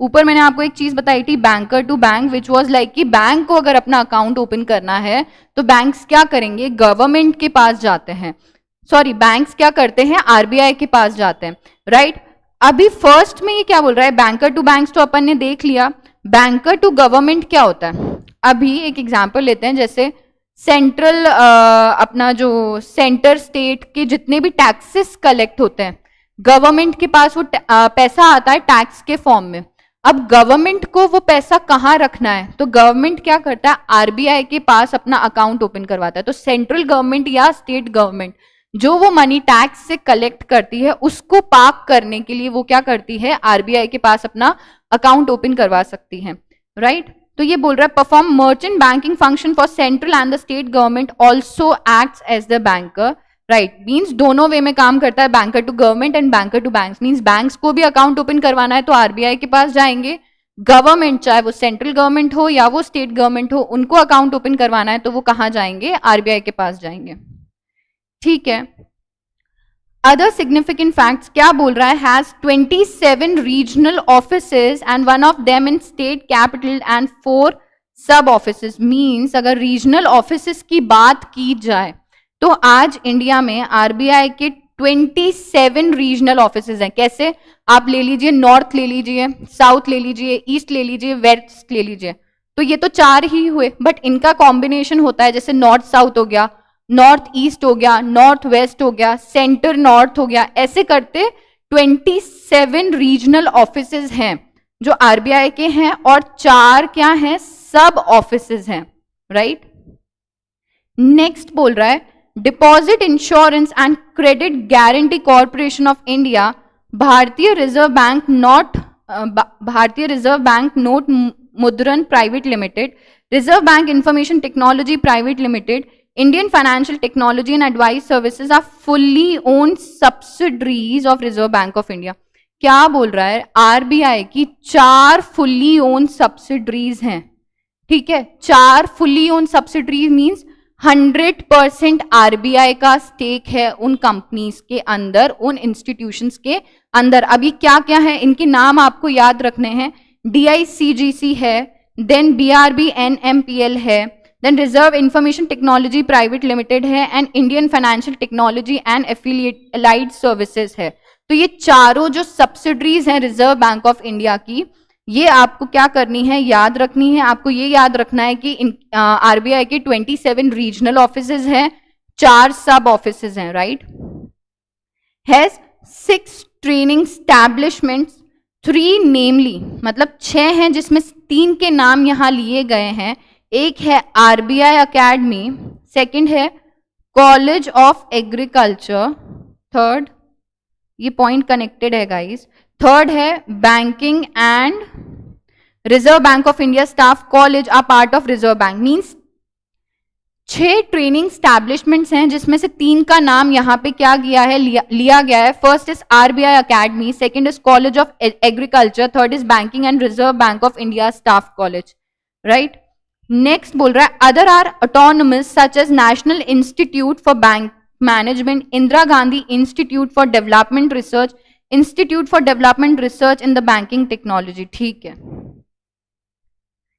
ऊपर मैंने आपको एक चीज बताई थी, banker to bank, which was like कि बैंक को अगर अपना अकाउंट ओपन करना है तो बैंक्स क्या करेंगे, गवर्नमेंट के पास जाते हैं, सॉरी बैंक्स क्या करते हैं, आरबीआई के पास जाते हैं, राइट। अभी फर्स्ट में ये क्या बोल रहा है, बैंकर टू बैंक्स तो अपन ने देख लिया, बैंकर टू गवर्नमेंट क्या होता है। अभी एक एग्जांपल लेते हैं, जैसे सेंट्रल अपना जो सेंटर स्टेट के जितने भी टैक्सेस कलेक्ट होते हैं, गवर्नमेंट के पास वो पैसा आता है टैक्स के फॉर्म में। अब गवर्नमेंट को वो पैसा कहाँ रखना है, तो गवर्नमेंट क्या करता है, आरबीआई के पास अपना अकाउंट ओपन करवाता है। तो सेंट्रल गवर्नमेंट या स्टेट गवर्नमेंट जो वो मनी टैक्स से कलेक्ट करती है उसको पार्क करने के लिए वो क्या करती है, आरबीआई के पास अपना अकाउंट ओपन करवा सकती है, राइट। तो ये बोल रहा है perform merchant banking function for central and the state government also acts as the banker, right. Means दोनों वे में काम करता है, banker to government and banker to banks. Means banks को भी अकाउंट ओपन करवाना है तो आरबीआई के पास जाएंगे, गवर्नमेंट चाहे वो सेंट्रल गवर्नमेंट हो या वो स्टेट गवर्नमेंट हो, उनको अकाउंट ओपन करवाना है तो वो कहाँ जाएंगे, आरबीआई के पास जाएंगे, ठीक है। अदर सिग्निफिकेंट फैक्ट्स क्या बोल रहा है, has 27 regional offices and one of them in state capital and 4 सब ऑफिसेज। मीन्स अगर रीजनल ऑफिसेज की बात की जाए तो आज इंडिया में आरबीआई के 27 रीजनल ऑफिसेज हैं। कैसे, आप ले लीजिए, नॉर्थ ले लीजिए, साउथ ले लीजिए, ईस्ट ले लीजिए, वेस्ट ले लीजिए, तो ये तो 4 ही हुए, बट इनका कॉम्बिनेशन होता है, जैसे नॉर्थ साउथ हो गया, नॉर्थ ईस्ट हो गया, नॉर्थ वेस्ट हो गया, सेंटर नॉर्थ हो गया, ऐसे करते 27 रीजनल ऑफिसेज हैं जो आरबीआई के हैं, और 4 क्या हैं, सब ऑफिसेज हैं, राइट। नेक्स्ट बोल रहा है deposit insurance and credit guarantee corporation of India Bharatiya reserve bank note Bharatiya reserve bank note Mudran private limited, reserve bank information technology private limited, Indian financial technology and advice services are fully owned subsidiaries of reserve bank of India. क्या बोल रहा है, आरबीआई की 4 फुल्ली ओन्ड सब्सिडरीज हैं, ठीक है। 4 fully owned subsidiaries means 100% RBI का स्टेक है उन कंपनीज के अंदर, उन इंस्टीट्यूशंस के अंदर। अभी क्या क्या है, इनके नाम आपको याद रखने हैं। DICGC है, देन BRB NMPL है, then Reserve Information technology private Limited है, and Indian financial technology and Affiliated Services है। तो ये चारों जो सब्सिडरीज हैं रिजर्व बैंक ऑफ इंडिया की, ये आपको क्या करनी है, याद रखनी है। आपको ये याद रखना है कि आरबीआई के 27 रीजनल ऑफिसेज हैं, 4 सब ऑफिसेज हैं, राइट। हैज 6 ट्रेनिंग एस्टैब्लिशमेंट्स, 3 नेमली, मतलब 6 हैं जिसमें 3 के नाम यहां लिए गए हैं। एक है आरबीआई अकेडमी, सेकंड है कॉलेज ऑफ एग्रीकल्चर, थर्ड, ये पॉइंट कनेक्टेड है गाइस, थर्ड है banking and reserve bank of India staff college are part of reserve bank. Means 6 training establishments हैं जिसमें से 3 का नाम यहां पे क्या किया है, लिया गया है। First is RBI academy, second is college of agriculture, third is banking and reserve bank of India staff college, right. Next बोल रहा है other are autonomous such as national institute for bank management, Indira Gandhi institute for development research, institute for development research in the banking technology, ठीक है।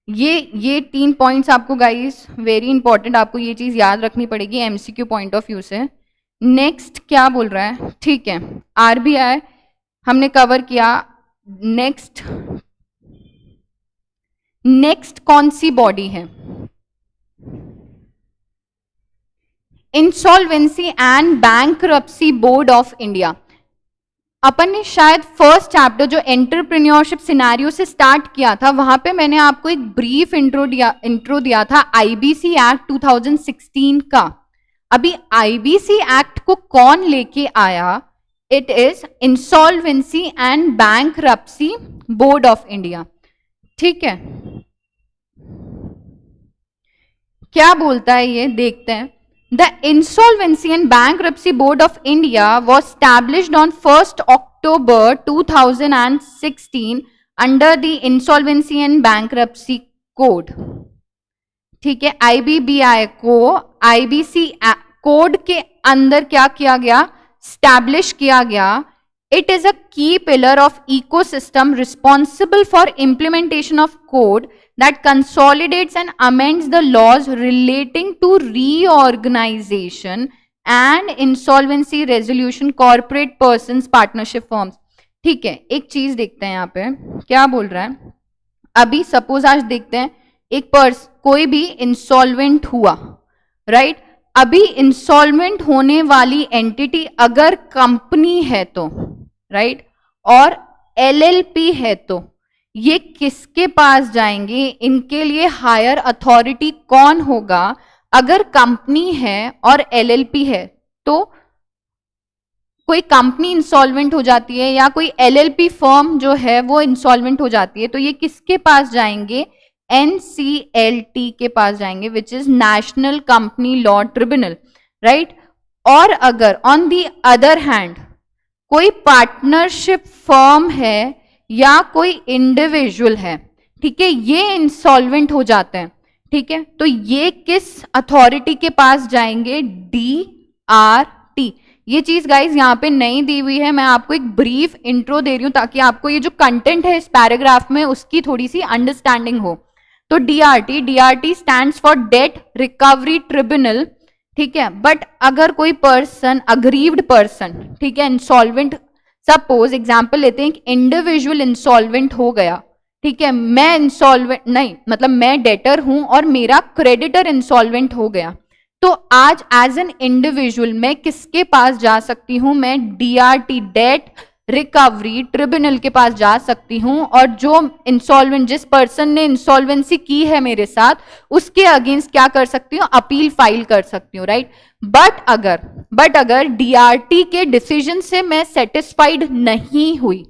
ये 3 पॉइंट्स आपको गाइस वेरी इंपॉर्टेंट, आपको ये चीज याद रखनी पड़ेगी एमसीक्यू पॉइंट ऑफ व्यू से। नेक्स्ट क्या बोल रहा है, ठीक है, आरबीआई हमने कवर किया। नेक्स्ट कौन सी बॉडी है, insolvency and Bankruptcy Board of India. अपन ने शायद फर्स्ट चैप्टर जो एंटरप्रेन्योरशिप सिनेरियो से स्टार्ट किया था, वहां पे मैंने आपको एक ब्रीफ इंट्रो दिया था आईबीसी एक्ट 2016 का। अभी आईबीसी एक्ट को कौन लेके आया, it is insolvency and Bankruptcy Board of India, ठीक है। क्या बोलता है ये देखते हैं। The Insolvency and Bankruptcy Board of India was established on 1st October 2016 under the Insolvency and Bankruptcy Code, ठीक है। IBBI को IBC कोड के अंदर क्या किया गया, स्टैब्लिश किया गया। It is a key pillar of ecosystem responsible for implementation of code that consolidates and amends the laws relating to reorganization and insolvency resolution, corporate persons, partnership firms, ठीक है। एक चीज देखते हैं यहाँ पे क्या बोल रहा है। अभी सपोज आज देखते हैं एक कोई भी इंसॉल्वेंट हुआ, राइट। अभी इंसॉल्वेंट होने वाली एंटिटी अगर कंपनी है तो, राइट, और एलएलपी है तो ये किसके पास जाएंगे, इनके लिए हायर अथॉरिटी कौन होगा। अगर कंपनी है और एलएलपी है तो कोई कंपनी इंसॉल्वेंट हो जाती है या कोई एलएलपी फर्म जो है वो इंसॉल्वेंट हो जाती है, तो ये किसके पास जाएंगे, एनसीएलटी के पास जाएंगे, विच is National Company law tribunal, right. और अगर ऑन दी अदर हैंड कोई पार्टनरशिप फर्म है या कोई इंडिविजुअल है, ठीक है, ये इंसॉल्वेंट हो जाते हैं, ठीक है, तो ये किस अथॉरिटी के पास जाएंगे, DRT। ये चीज गाइज यहाँ पे नहीं दी हुई है, मैं आपको एक ब्रीफ इंट्रो दे रही हूं ताकि आपको ये जो कंटेंट है इस पैराग्राफ में उसकी थोड़ी सी अंडरस्टैंडिंग हो। तो DRT stands for date recovery tribunal, ठीक है। बट अगर कोई पर्सन, अग्रीव्ड पर्सन, ठीक है, इंसॉल्वेंट, सपोज एग्जाम्पल लेते हैं कि इंडिविजुअल इंसॉल्वेंट हो गया, ठीक है, मैं इंसॉल्वेंट नहीं, मतलब मैं डेटर हूं और मेरा क्रेडिटर इंसॉल्वेंट हो गया, तो आज एज एन इंडिविजुअल मैं किसके पास जा सकती हूं, मैं DRT, डेट रिकवरी ट्रिब्यूनल के पास जा सकती हूं और जो इंसॉल्वेंट, जिस पर्सन ने इंसॉल्वेंसी की है मेरे साथ, उसके अगेंस्ट क्या कर सकती हूँ, अपील फाइल कर सकती हूँ, राइट। बट अगर डीआरटी के डिसीजन से मैं सेटिस्फाइड नहीं हुई,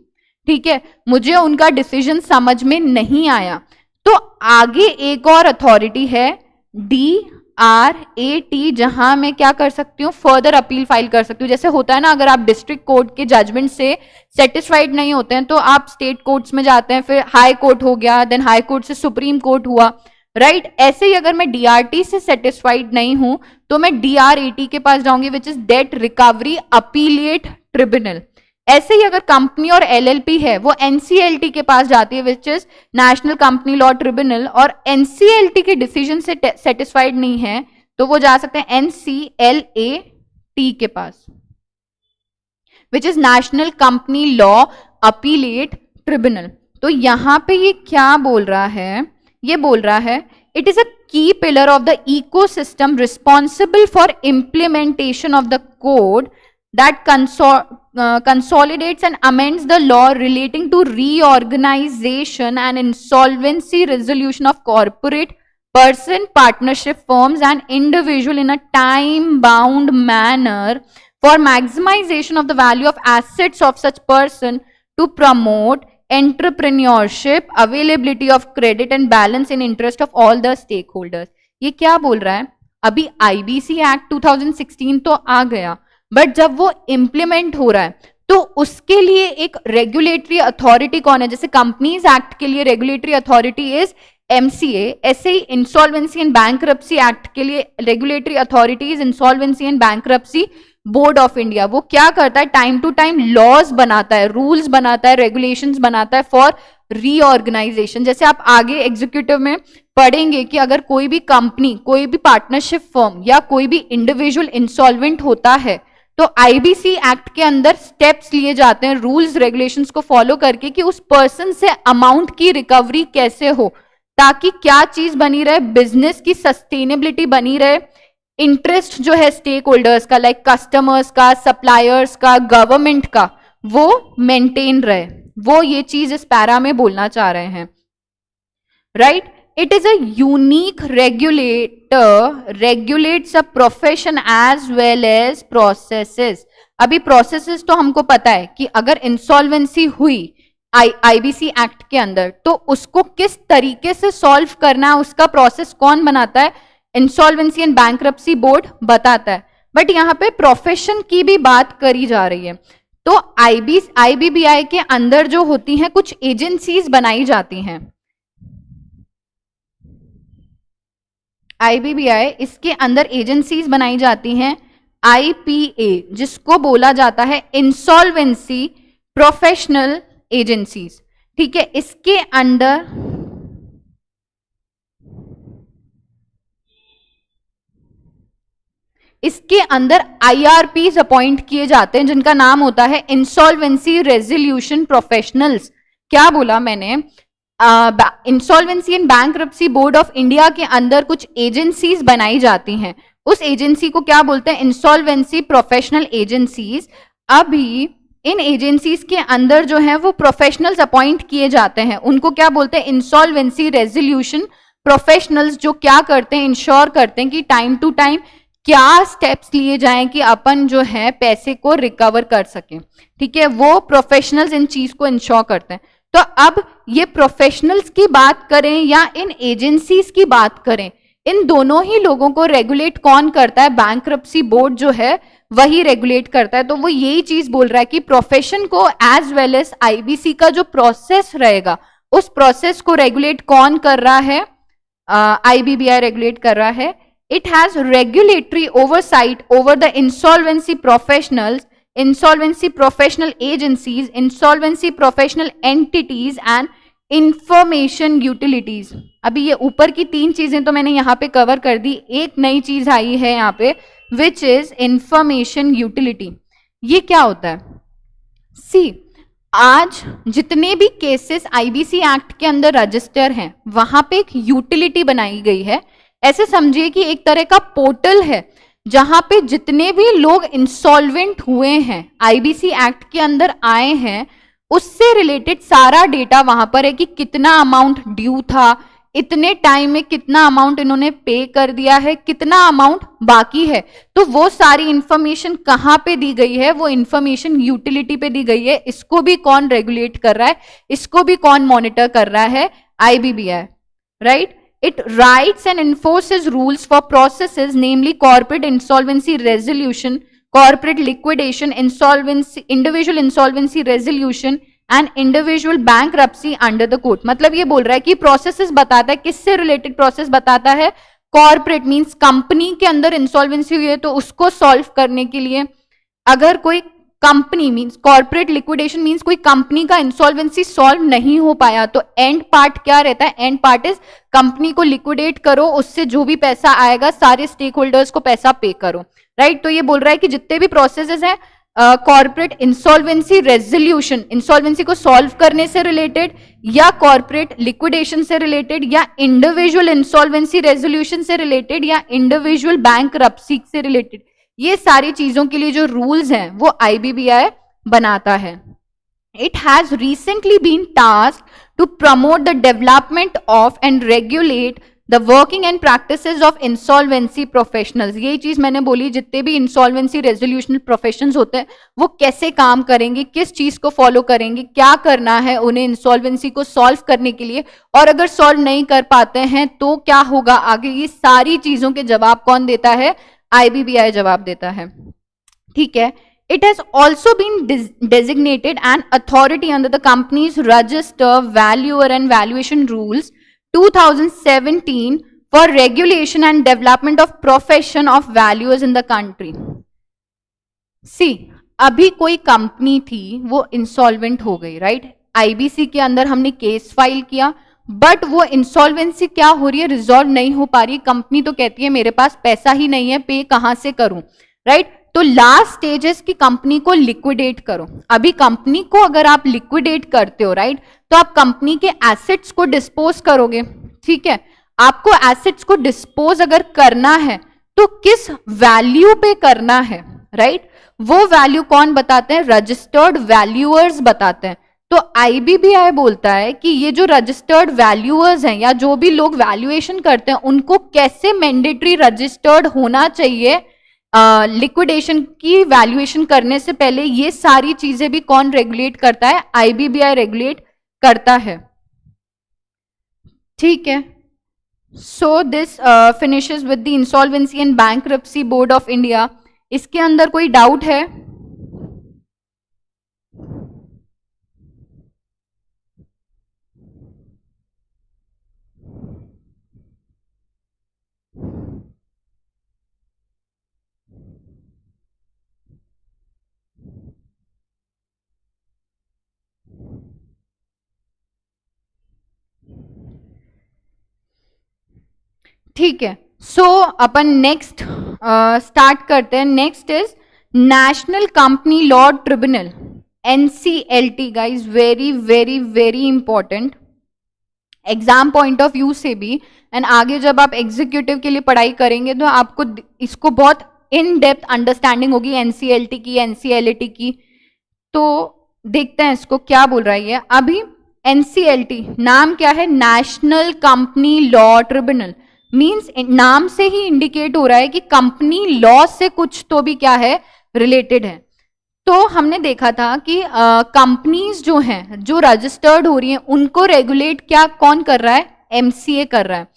ठीक है, मुझे उनका डिसीजन समझ में नहीं आया, तो आगे एक और अथॉरिटी है DRAT, जहां मैं क्या कर सकती हूँ, फर्दर अपील फाइल कर सकती हूँ। जैसे होता है ना, अगर आप डिस्ट्रिक्ट कोर्ट के जजमेंट से सेटिस्फाइड नहीं होते हैं तो आप स्टेट कोर्ट्स में जाते हैं, फिर हाई कोर्ट हो गया, देन हाई कोर्ट से सुप्रीम कोर्ट हुआ, राइट। ऐसे ही अगर मैं DRT से सेटिस्फाइड नहीं हूं तो मैं DRAT के पास जाऊंगी, which is date recovery appellate tribunal. ऐसे ही अगर कंपनी और LLP है, वो NCLT के पास जाती है, which is National Company law Tribunal, और NCLT के डिसीजन से सेटिस्फाइड नहीं है तो वो जा सकते हैं NCLAT के पास, which is National Company Law Appellate Tribunal. तो यहां पे ये क्या बोल रहा है, ये बोल रहा है इट इज अ की pillar of the ecosystem responsible for implementation of the code that consolidates and amends the law relating to reorganization and insolvency resolution of corporate person, partnership firms and individual in a time-bound manner for maximization of the value of assets of such person to promote entrepreneurship, availability of credit and balance in interest of all the stakeholders। ये क्या बोल रहा है, अभी IBC एक्ट 2016 तो आ गया, बट जब वो इंप्लीमेंट हो रहा है तो उसके लिए एक रेगुलेटरी अथॉरिटी कौन है। जैसे कंपनीज एक्ट के लिए रेगुलेटरी अथॉरिटी इज MCA, ऐसे ही इंसॉल्वेंसी एंड बैंक्रप्सी एक्ट के लिए regulatory authority is insolvency and bankruptcy board of India. वो क्या करता है, टाइम टू टाइम लॉज बनाता है, रूल्स बनाता है, रेगुलेशंस बनाता है फॉर रीऑर्गेनाइजेशन। जैसे आप आगे एग्जीक्यूटिव में पढ़ेंगे कि अगर कोई भी कंपनी, कोई भी पार्टनरशिप फर्म या कोई भी इंडिविजुअल इंसॉल्वेंट होता है तो IBC एक्ट के अंदर स्टेप्स लिए जाते हैं रूल्स रेगुलेशंस को फॉलो करके कि उस पर्सन से अमाउंट की रिकवरी कैसे हो, ताकि क्या चीज बनी रहे, बिजनेस की सस्टेनेबिलिटी बनी रहे, इंटरेस्ट जो है स्टेक होल्डर्स का, लाइक कस्टमर्स का, सप्लायर्स का, गवर्नमेंट का, वो मेंटेन रहे। वो ये चीज इस पैरा में बोलना चाह रहे हैं, right. It is a unique regulator, regulates a profession as well as processes। अभी processes तो हमको पता है कि अगर इंसॉल्वेंसी हुई IBC एक्ट के अंदर तो उसको किस तरीके से सॉल्व करना है, उसका प्रोसेस कौन बनाता है, इंसॉल्वेंसी एंड बैंक्रप्सी बोर्ड बताता है। बट यहाँ पे प्रोफेशन की भी बात करी जा रही है, तो IBBI के अंदर जो होती हैं कुछ एजेंसीज बनाई जाती हैं, IBBI इसके अंदर एजेंसीज बनाई जाती हैं, IPA जिसको बोला जाता है इंसॉल्वेंसी प्रोफेशनल एजेंसीज, ठीक है। इसके अंदर IRPs अपॉइंट किए जाते हैं जिनका नाम होता है इंसॉल्वेंसी रेजोल्यूशन प्रोफेशनल्स। क्या बोला मैंने, insolvency and bankruptcy board of India के अंदर कुछ एजेंसीज बनाई जाती हैं, उस एजेंसी को क्या बोलते हैं, इंसॉल्वेंसी प्रोफेशनल एजेंसीज। अभी इन एजेंसीज के अंदर जो है वो प्रोफेशनल्स अपॉइंट किए जाते हैं, उनको क्या बोलते हैं, इंसॉल्वेंसी रेजोल्यूशन प्रोफेशनल्स, जो क्या करते हैं, इंश्योर करते हैं कि टाइम टू टाइम क्या स्टेप्स लिए जाएं कि अपन जो है पैसे को रिकवर कर सकें, ठीक है। वो प्रोफेशनल्स इन चीज को इंश्योर करते हैं। तो अब ये प्रोफेशनल्स की बात करें या इन एजेंसीज की बात करें, इन दोनों ही लोगों को रेगुलेट कौन करता है, बैंक्रप्सी बोर्ड जो है वही रेगुलेट करता है। तो वो यही चीज बोल रहा है कि प्रोफेशन को एज वेल एज IBC का जो प्रोसेस रहेगा उस प्रोसेस को रेगुलेट कौन कर रहा है, IBBI रेगुलेट कर रहा है। It has regulatory oversight over the insolvency professionals, insolvency professional agencies, insolvency professional entities and information utilities। अभी ये ऊपर की 3 चीजें तो मैंने यहाँ पे कवर कर दी, एक नई चीज आई है यहाँ पे which is information utility। ये क्या होता है, सी आज जितने भी केसेस IBC एक्ट के अंदर रजिस्टर हैं वहां पे एक यूटिलिटी बनाई गई है। ऐसे समझिए कि एक तरह का पोर्टल है जहां पे जितने भी लोग इंसॉल्वेंट हुए हैं, आईबीसी एक्ट के अंदर आए हैं, उससे रिलेटेड सारा डेटा वहां पर है कि कितना अमाउंट ड्यू था, इतने टाइम में कितना अमाउंट इन्होंने पे कर दिया है, कितना अमाउंट बाकी है। तो वो सारी इंफॉर्मेशन कहां पे दी गई है, वो इंफॉर्मेशन यूटिलिटी पे दी गई है। इसको भी कौन रेगुलेट कर रहा है, इसको भी कौन मॉनिटर कर रहा है, IBBI, right. It writes and enforces rules for processes, namely corporate insolvency resolution, corporate liquidation, insolvency, individual insolvency resolution and individual bankruptcy under the court। मतलब ये बोल रहा है कि प्रोसेसेस बताता है, किससे रिलेटेड प्रोसेस बताता है, कॉर्पोरेट मींस कंपनी के अंदर इंसॉल्वेंसी हुई है तो उसको सॉल्व करने के लिए। अगर कोई company means corporate liquidation means कोई कंपनी का इंसॉल्वेंसी सॉल्व नहीं हो पाया तो एंड पार्ट क्या रहता है, एंड पार्ट इज कंपनी को लिक्विडेट करो, उससे जो भी पैसा आएगा सारे स्टेक होल्डर्स को पैसा पे करो, राइट। तो ये बोल रहा है कि जितने भी प्रोसेसेस हैं कॉर्पोरेट इंसॉल्वेंसी रेजोल्यूशन, इंसॉल्वेंसी को सॉल्व करने से रिलेटेड, या कॉर्पोरेट लिक्विडेशन से रिलेटेड, या इंडिविजुअल इंसॉल्वेंसी रेजोल्यूशन से रिलेटेड, या इंडिविजुअल बैंकरप्सी से रिलेटेड, ये सारी चीजों के लिए जो रूल्स हैं वो आईबीबीआई बनाता है। It has recently been tasked to promote the development of and regulate the working and practices of insolvency professionals। ये चीज मैंने बोली, जितने भी insolvency resolution professions होते हैं वो कैसे काम करेंगे, किस चीज को फॉलो करेंगे, क्या करना है उन्हें insolvency को सॉल्व करने के लिए, और अगर सॉल्व नहीं कर पाते हैं तो क्या होगा आगे, ये सारी चीजों के जवाब कौन देता है, आईबीबीआई जवाब देता है, ठीक है। It has also been designated an authority under the company's register valuer and valuation rules 2017 for regulation and development of profession of valuers in the country। See, अभी कोई कंपनी थी वो इंसॉल्वेंट हो गई, राइट। आईबीसी के अंदर हमने केस फाइल किया, बट वो इंसॉल्वेंसी क्या हो रही है, रिजॉल्व नहीं हो पा रही। कंपनी तो कहती है मेरे पास पैसा ही नहीं है, पे कहां से करूं, राइट। तो लास्ट स्टेजेस की कंपनी को लिक्विडेट करो। अभी कंपनी को अगर आप लिक्विडेट करते हो, राइट, तो आप कंपनी के एसेट्स को डिस्पोज करोगे, ठीक है। आपको एसेट्स को डिस्पोज अगर करना है तो किस वैल्यू पे करना है, राइट, वो वैल्यू कौन बताते हैं, रजिस्टर्ड वैल्यूअर्स बताते हैं। तो आईबीबीआई बोलता है कि ये जो रजिस्टर्ड वैल्यूअर्स हैं या जो भी लोग वैल्यूएशन करते हैं उनको कैसे मैंडेटरी रजिस्टर्ड होना चाहिए लिक्विडेशन की वैल्यूएशन करने से पहले, ये सारी चीजें भी कौन रेगुलेट करता है, आईबीबीआई रेगुलेट करता है, ठीक है। So this finishes with the insolvency and bankruptcy board of India. इसके अंदर कोई डाउट है, ठीक है। सो अपन नेक्स्ट स्टार्ट करते हैं। Next is National Company law tribunal, NCLT guys, very very very important exam point of view से भी, एंड आगे जब आप एग्जीक्यूटिव के लिए पढ़ाई करेंगे तो आपको इसको बहुत इन डेप्थ अंडरस्टैंडिंग होगी एनसीएलटी की, एनसीएलटी की। तो देखते हैं इसको क्या बोल रहा है ये। अभी एनसीएलटी नाम क्या है, national Company law tribunal, means नाम से ही इंडिकेट हो रहा है कि कंपनी लॉ से कुछ तो भी क्या है, रिलेटेड है। तो हमने देखा था कि कंपनीज जो हैं जो रजिस्टर्ड हो रही हैं उनको रेगुलेट क्या कौन कर रहा है, एमसीए कर रहा है।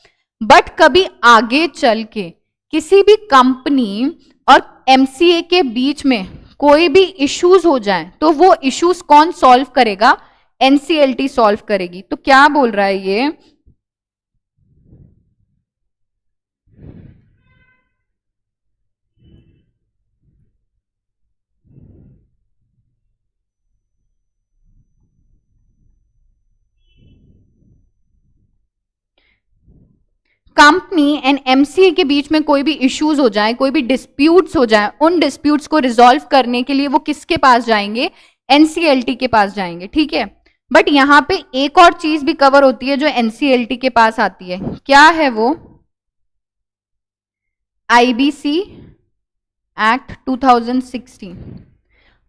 बट कभी आगे चल के किसी भी कंपनी और एमसीए के बीच में कोई भी इश्यूज हो जाए तो वो इश्यूज कौन सॉल्व करेगा, एनसीएलटी सॉल्व करेगी। तो क्या बोल रहा है ये, कंपनी एंड एमसीए के बीच में कोई भी इश्यूज हो जाए, कोई भी डिस्प्यूट्स हो जाए, उन डिस्प्यूट्स को रिजॉल्व करने के लिए वो किसके पास जाएंगे, एनसीएलटी के पास जाएंगे, ठीक है। बट यहां पे एक और चीज भी कवर होती है जो एनसीएलटी के पास आती है, क्या है वो, आईबीसी एक्ट 2016।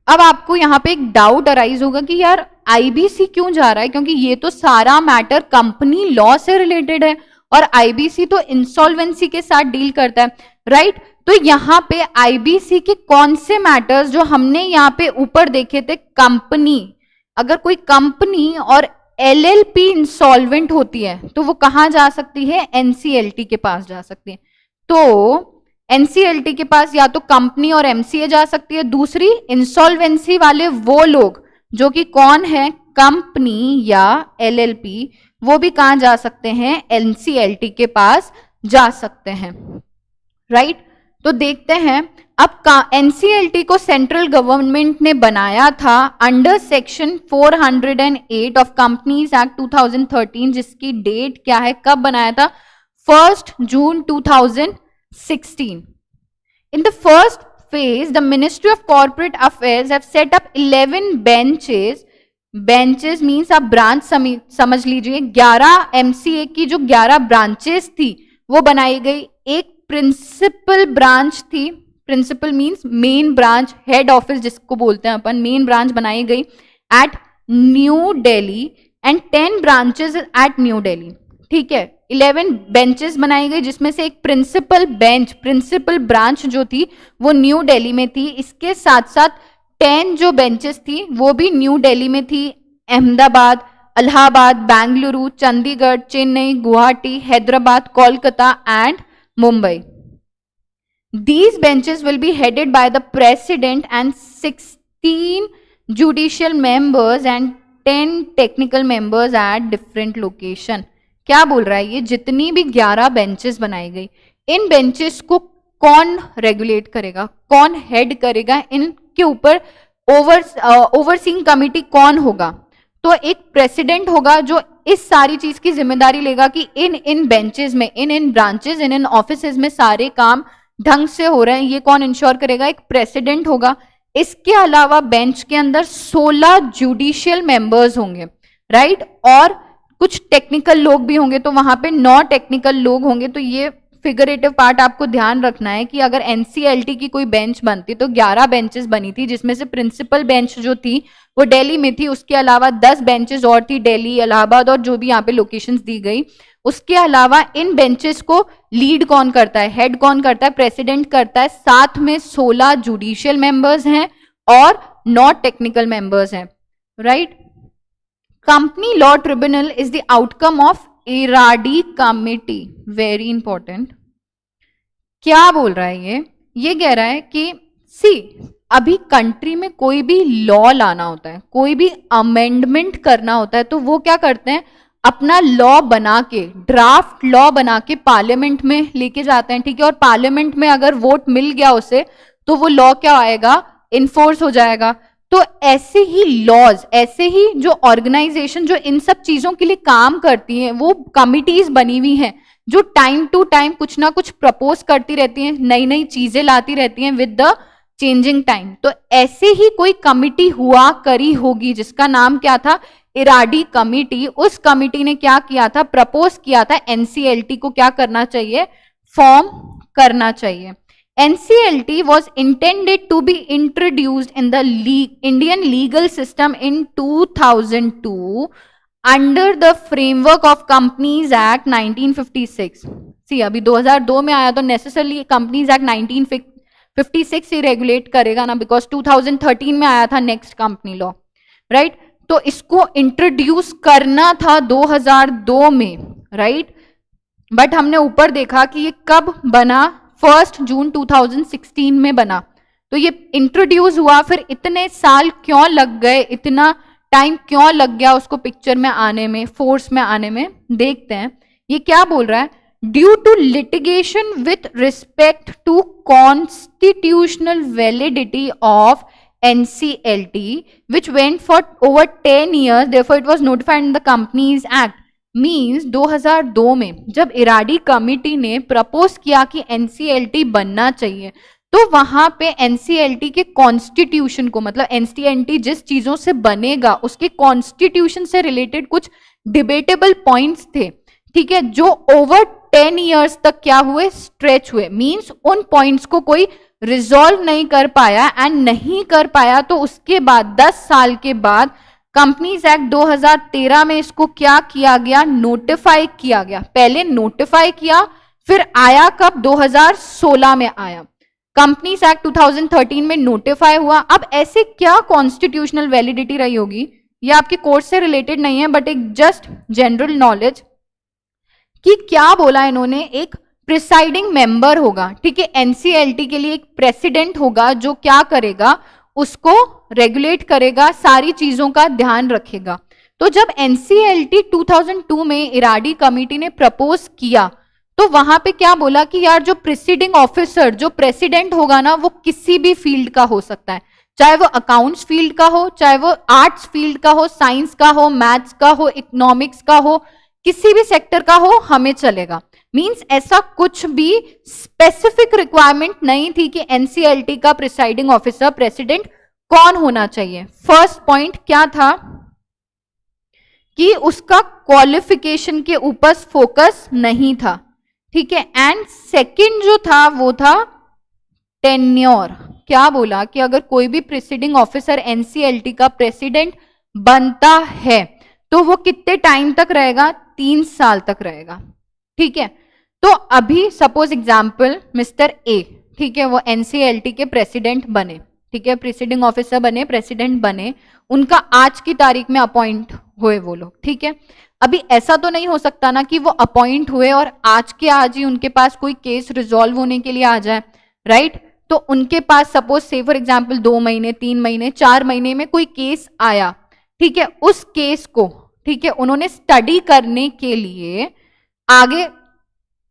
अब आपको यहाँ पे एक डाउट अराइज होगा कि यार आईबीसी क्यों जा रहा है, क्योंकि ये तो सारा मैटर कंपनी लॉ से रिलेटेड है और आईबीसी तो इंसॉल्वेंसी के साथ डील करता है, राइट। तो यहाँ पे आईबीसी के कौन से मैटर्स जो हमने यहाँ पे ऊपर देखे थे, कंपनी, अगर कोई कंपनी और एलएलपी इंसॉल्वेंट होती है तो वो कहाँ जा सकती है, एनसीएलटी के पास जा सकती है। तो एनसीएलटी के पास या तो कंपनी और एमसीए जा सकती है, दूसरी इंसॉल्वेंसी वाले वो लोग जो कि कौन है, कंपनी या एलएलपी, वो भी कहां जा सकते हैं, एनसीएलटी के पास जा सकते हैं, राइट। तो देखते हैं, अब एनसीएलटी को सेंट्रल गवर्नमेंट ने बनाया था under section 408 of companies act 2013, जिसकी डेट क्या है, कब बनाया था, 1 जून 2016. In the first phase, the Ministry of Corporate Affairs have set up 11 benches. Benches means आप ब्रांच समझ लीजिए, 11 एमसीए की जो 11 ब्रांचेस थी वो बनाई गई। एक प्रिंसिपल ब्रांच थी, principal means main branch, head office जिसको बोलते हैं अपन, मेन ब्रांच बनाई गई at New Delhi and 10 branches at New Delhi, ठीक है। 11 बेंचेस बनाई गई जिसमें से एक प्रिंसिपल बेंच, प्रिंसिपल ब्रांच जो थी वो न्यू दिल्ली में थी। इसके साथ साथ 10 जो बेंचेस थी वो भी न्यू दिल्ली में थी, Ahmedabad, Allahabad, Bengaluru, Chandigarh, Chennai, Guwahati, Hyderabad, Kolkata and Mumbai. These benches will be headed by the president and 16 judicial members and 10 technical members at different location. क्या बोल रहा है ये, जितनी भी 11 बेंचेस बनाई गई, इन बेंचेस को कौन रेगुलेट करेगा, कौन हेड करेगा, इनके ऊपर ओवरसीइंग कमिटी कौन होगा, तो एक प्रेसिडेंट होगा जो इस सारी चीज की जिम्मेदारी लेगा कि इन बेंचेस में, इन ब्रांचेस, इन ऑफिसेज में सारे काम ढंग से हो रहे हैं, ये कौन इंश्योर करेगा, एक प्रेसिडेंट होगा। इसके अलावा बेंच के अंदर 16 जुडिशियल मेंबर्स होंगे, राइट, और कुछ टेक्निकल लोग भी होंगे, तो वहां पे 9 टेक्निकल लोग होंगे। तो ये फिगरेटिव पार्ट आपको ध्यान रखना है कि अगर एनसीएलटी की कोई बेंच बनती तो 11 बेंचेस बनी थी, जिसमें से प्रिंसिपल बेंच जो थी वो दिल्ली में थी, उसके अलावा 10 बेंचेस और थी दिल्ली, इलाहाबाद और जो भी यहाँ पे लोकेशंस दी गई। उसके अलावा इन बेंचेस को लीड कौन करता है, हेड कौन करता है, प्रेसिडेंट करता है, साथ में 16 जुडिशियल मेंबर्स हैं और 9 टेक्निकल मेंबर्स हैं, right. Company law tribunal is the outcome of Eradi committee, very important. क्या बोल रहा है ये कह रहा है कि अभी कंट्री में कोई भी लॉ लाना होता है, कोई भी अमेंडमेंट करना होता है, तो वो क्या करते हैं, अपना लॉ बना के, ड्राफ्ट लॉ बना के पार्लियामेंट में लेके जाते हैं, ठीक है। और पार्लियामेंट में अगर वोट मिल गया उसे तो वो लॉ क्या आएगा, इन्फोर्स हो जाएगा। तो ऐसे ही लॉज, ऐसे ही जो ऑर्गेनाइजेशन जो इन सब चीजों के लिए काम करती हैं, वो कमिटीज बनी हुई हैं जो टाइम टू टाइम कुछ ना कुछ प्रपोज करती रहती हैं, नई नई चीजें लाती रहती हैं विद द चेंजिंग टाइम। तो ऐसे ही कोई कमिटी हुआ करी होगी जिसका नाम क्या था, इराडी कमिटी। उस कमिटी ने क्या किया था, प्रपोज किया था एनसीएलटी को क्या करना चाहिए, फॉर्म करना चाहिए। NCLT was intended to be introduced in the Indian legal system in 2002 under the framework of Companies Act 1956. See, अभी 2002 में आया तो नेसेसरली Companies Act 1956 ही रेगुलेट करेगा ना, बिकॉज 2013 में आया था नेक्स्ट कंपनी लॉ, राइट। तो इसको इंट्रोड्यूस करना था 2002 में, राइट। बट हमने ऊपर देखा कि ये कब बना, 1 जून 2016 में बना। तो ये इंट्रोड्यूस हुआ, फिर इतने साल क्यों लग गए, इतना टाइम क्यों लग गया उसको पिक्चर में आने में, फोर्स में आने में, देखते हैं ये क्या बोल रहा है। Due to litigation with respect to constitutional validity of NCLT which went for over 10 years, therefore it was notified in the Companies Act. Means 2002 में जब इराडी कमिटी ने प्रपोज किया कि एनसीएलटी बनना चाहिए, तो वहां पे एनसीएलटी के कॉन्स्टिट्यूशन को, मतलब एनसीएलटी जिस चीजों से बनेगा उसके कॉन्स्टिट्यूशन से रिलेटेड कुछ डिबेटेबल पॉइंट्स थे, ठीक है, जो ओवर 10 इयर्स तक क्या हुए, स्ट्रेच हुए। मीन्स उन पॉइंट्स को कोई रिजॉल्व नहीं कर पाया एंड नहीं कर पाया तो उसके बाद 10 साल के बाद कंपनीज एक्ट 2013 में इसको क्या किया गया, नोटिफाई किया गया। पहले नोटिफाई किया, फिर आया कब, 2016 में आया। कंपनीज एक्ट 2013 में नोटिफाई हुआ। अब ऐसे क्या कॉन्स्टिट्यूशनल वैलिडिटी रही होगी, ये आपके कोर्स से रिलेटेड नहीं है बट एक जस्ट जनरल नॉलेज, कि क्या बोला इन्होंने, एक प्रिसाइडिंग मेंबर होगा, ठीक है, एनसीएलटी के लिए एक प्रेसिडेंट होगा जो क्या करेगा, उसको रेगुलेट करेगा, सारी चीजों का ध्यान रखेगा। तो जब एनसीएलटी 2002 में इराडी कमेटी ने प्रपोज किया तो वहां पे क्या बोला कि यार जो प्रिसीडिंग ऑफिसर, जो प्रेसिडेंट होगा ना, वो किसी भी फील्ड का हो सकता है, चाहे वो अकाउंट्स फील्ड का हो, चाहे वो आर्ट्स फील्ड का हो, साइंस का हो, मैथ्स का हो, इकोनॉमिक्स का हो, किसी भी सेक्टर का हो, हमें चलेगा। मींस ऐसा कुछ भी स्पेसिफिक रिक्वायरमेंट नहीं थी कि एनसीएलटी का प्रिसाइडिंग ऑफिसर, प्रेसिडेंट कौन होना चाहिए। फर्स्ट पॉइंट क्या था कि उसका क्वालिफिकेशन के ऊपर फोकस नहीं था, ठीक है। एंड सेकंड जो था वो था टेन्योर। क्या बोला कि अगर कोई भी प्रिसीडिंग ऑफिसर एनसीएलटी का प्रेसिडेंट बनता है तो वो कितने टाइम तक रहेगा, 3 साल तक रहेगा, ठीक है। तो अभी सपोज एग्जाम्पल मिस्टर ए, ठीक है, वो एनसीएलटी के प्रेसिडेंट बने, ठीक है, प्रिसीडिंग ऑफिसर बने, प्रेसिडेंट बने, उनका आज की तारीख में अपॉइंट हुए वो लोग, ठीक है। अभी ऐसा तो नहीं हो सकता ना कि वो अपॉइंट हुए और आज के आज ही उनके पास कोई केस रिजॉल्व होने के लिए आ जाए, राइट। तो उनके पास सपोज से फॉर एग्जाम्पल 2 महीने, 3 महीने, 4 महीने में कोई केस आया, ठीक है, उस केस को, ठीक है, उन्होंने स्टडी करने के लिए आगे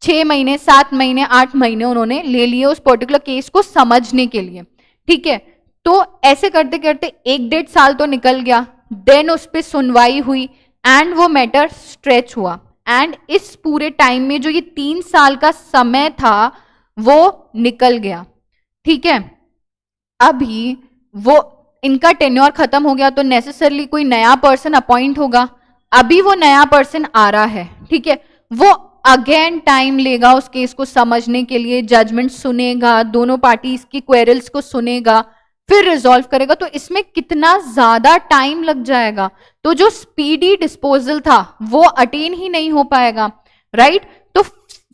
6 महीने, 7 महीने, 8 महीने उन्होंने ले लिए उस पर्टिकुलर केस को समझने के लिए, ठीक है। तो ऐसे करते करते 1-1.5 साल तो निकल गया, देन उस पर सुनवाई हुई एंड वो मैटर स्ट्रेच हुआ। एंड इस पूरे टाइम में जो ये 3 साल का समय था वो निकल गया, ठीक है। अभी वो इनका टेन्योर खत्म हो गया तो नेसेसरली कोई नया पर्सन अपॉइंट होगा। अभी वो नया पर्सन आ रहा है, ठीक है, वो अगेन टाइम लेगा उस केस को समझने के लिए, जजमेंट सुनेगा, दोनों पार्टीज की क्वेरल्स को सुनेगा, फिर रिजॉल्व करेगा। तो इसमें कितना ज्यादा टाइम लग जाएगा, तो जो स्पीडी डिस्पोजल था वो अटेन ही नहीं हो पाएगा, राइट। तो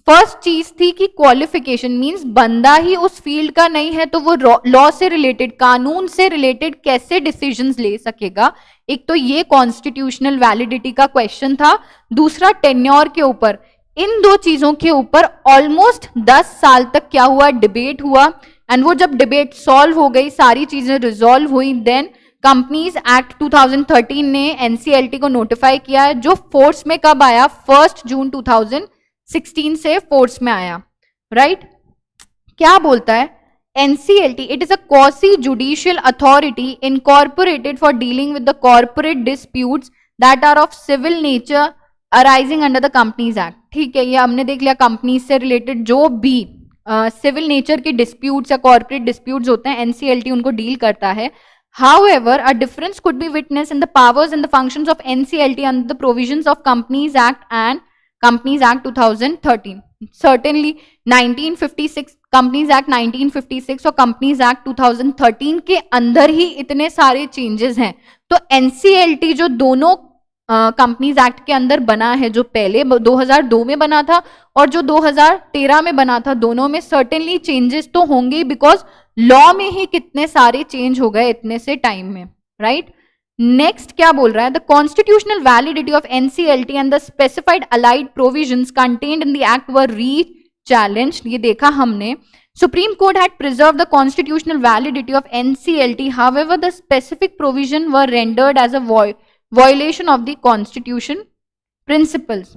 फर्स्ट चीज थी कि क्वालिफिकेशन, मींस बंदा ही उस फील्ड का नहीं है तो वो लॉ से रिलेटेड, कानून से रिलेटेड कैसे डिसीजंस ले सकेगा। एक तो ये कॉन्स्टिट्यूशनल वैलिडिटी का क्वेश्चन था, दूसरा टेन्योर के ऊपर। इन दो चीजों के ऊपर ऑलमोस्ट 10 साल तक क्या हुआ, डिबेट हुआ। एंड वो जब डिबेट सॉल्व हो गई, सारी चीजें रिजॉल्व हुई, देन कंपनीज एक्ट 2013 ने एनसीएलटी को नोटिफाई किया, जो फोर्स में कब आया, 1 जून 2016 से फोर्स में आया, राइट। क्या बोलता है NCLT, it is a quasi judicial authority incorporated for dealing with the corporate disputes that are of civil nature arising under the companies act, ठीक है। ये हमने देख लिया, कंपनीज से रिलेटेड जो भी सिविल नेचर के डिस्प्यूट्स या कॉर्पोरेट डिस्प्यूट्स होते हैं, एनसीएलटी उनको डील करता है। However, a difference could be witnessed in the powers and the functions of NCLT under the provisions of Companies Act and Companies Act 2013. Certainly, 1956 Companies Act 1956 और Companies Act 2013 के अंदर ही इतने सारे चेंजेस हैं। तो NCLT जो दोनों कंपनीज एक्ट के अंदर बना है, जो पहले 2002 में बना था और जो 2013 में बना था, दोनों में सर्टेनली चेंजेस तो होंगे, बिकॉज लॉ में ही कितने सारे चेंज हो गए इतने से टाइम में, राइट। नेक्स्ट क्या बोल रहा है, the constitutional validity of NCLT and the specified allied provisions contained in the act were challenged. ये देखा हमने, Supreme Court had preserved the constitutional validity of NCLT, however the specific provision were rendered as a violation of the constitution principles.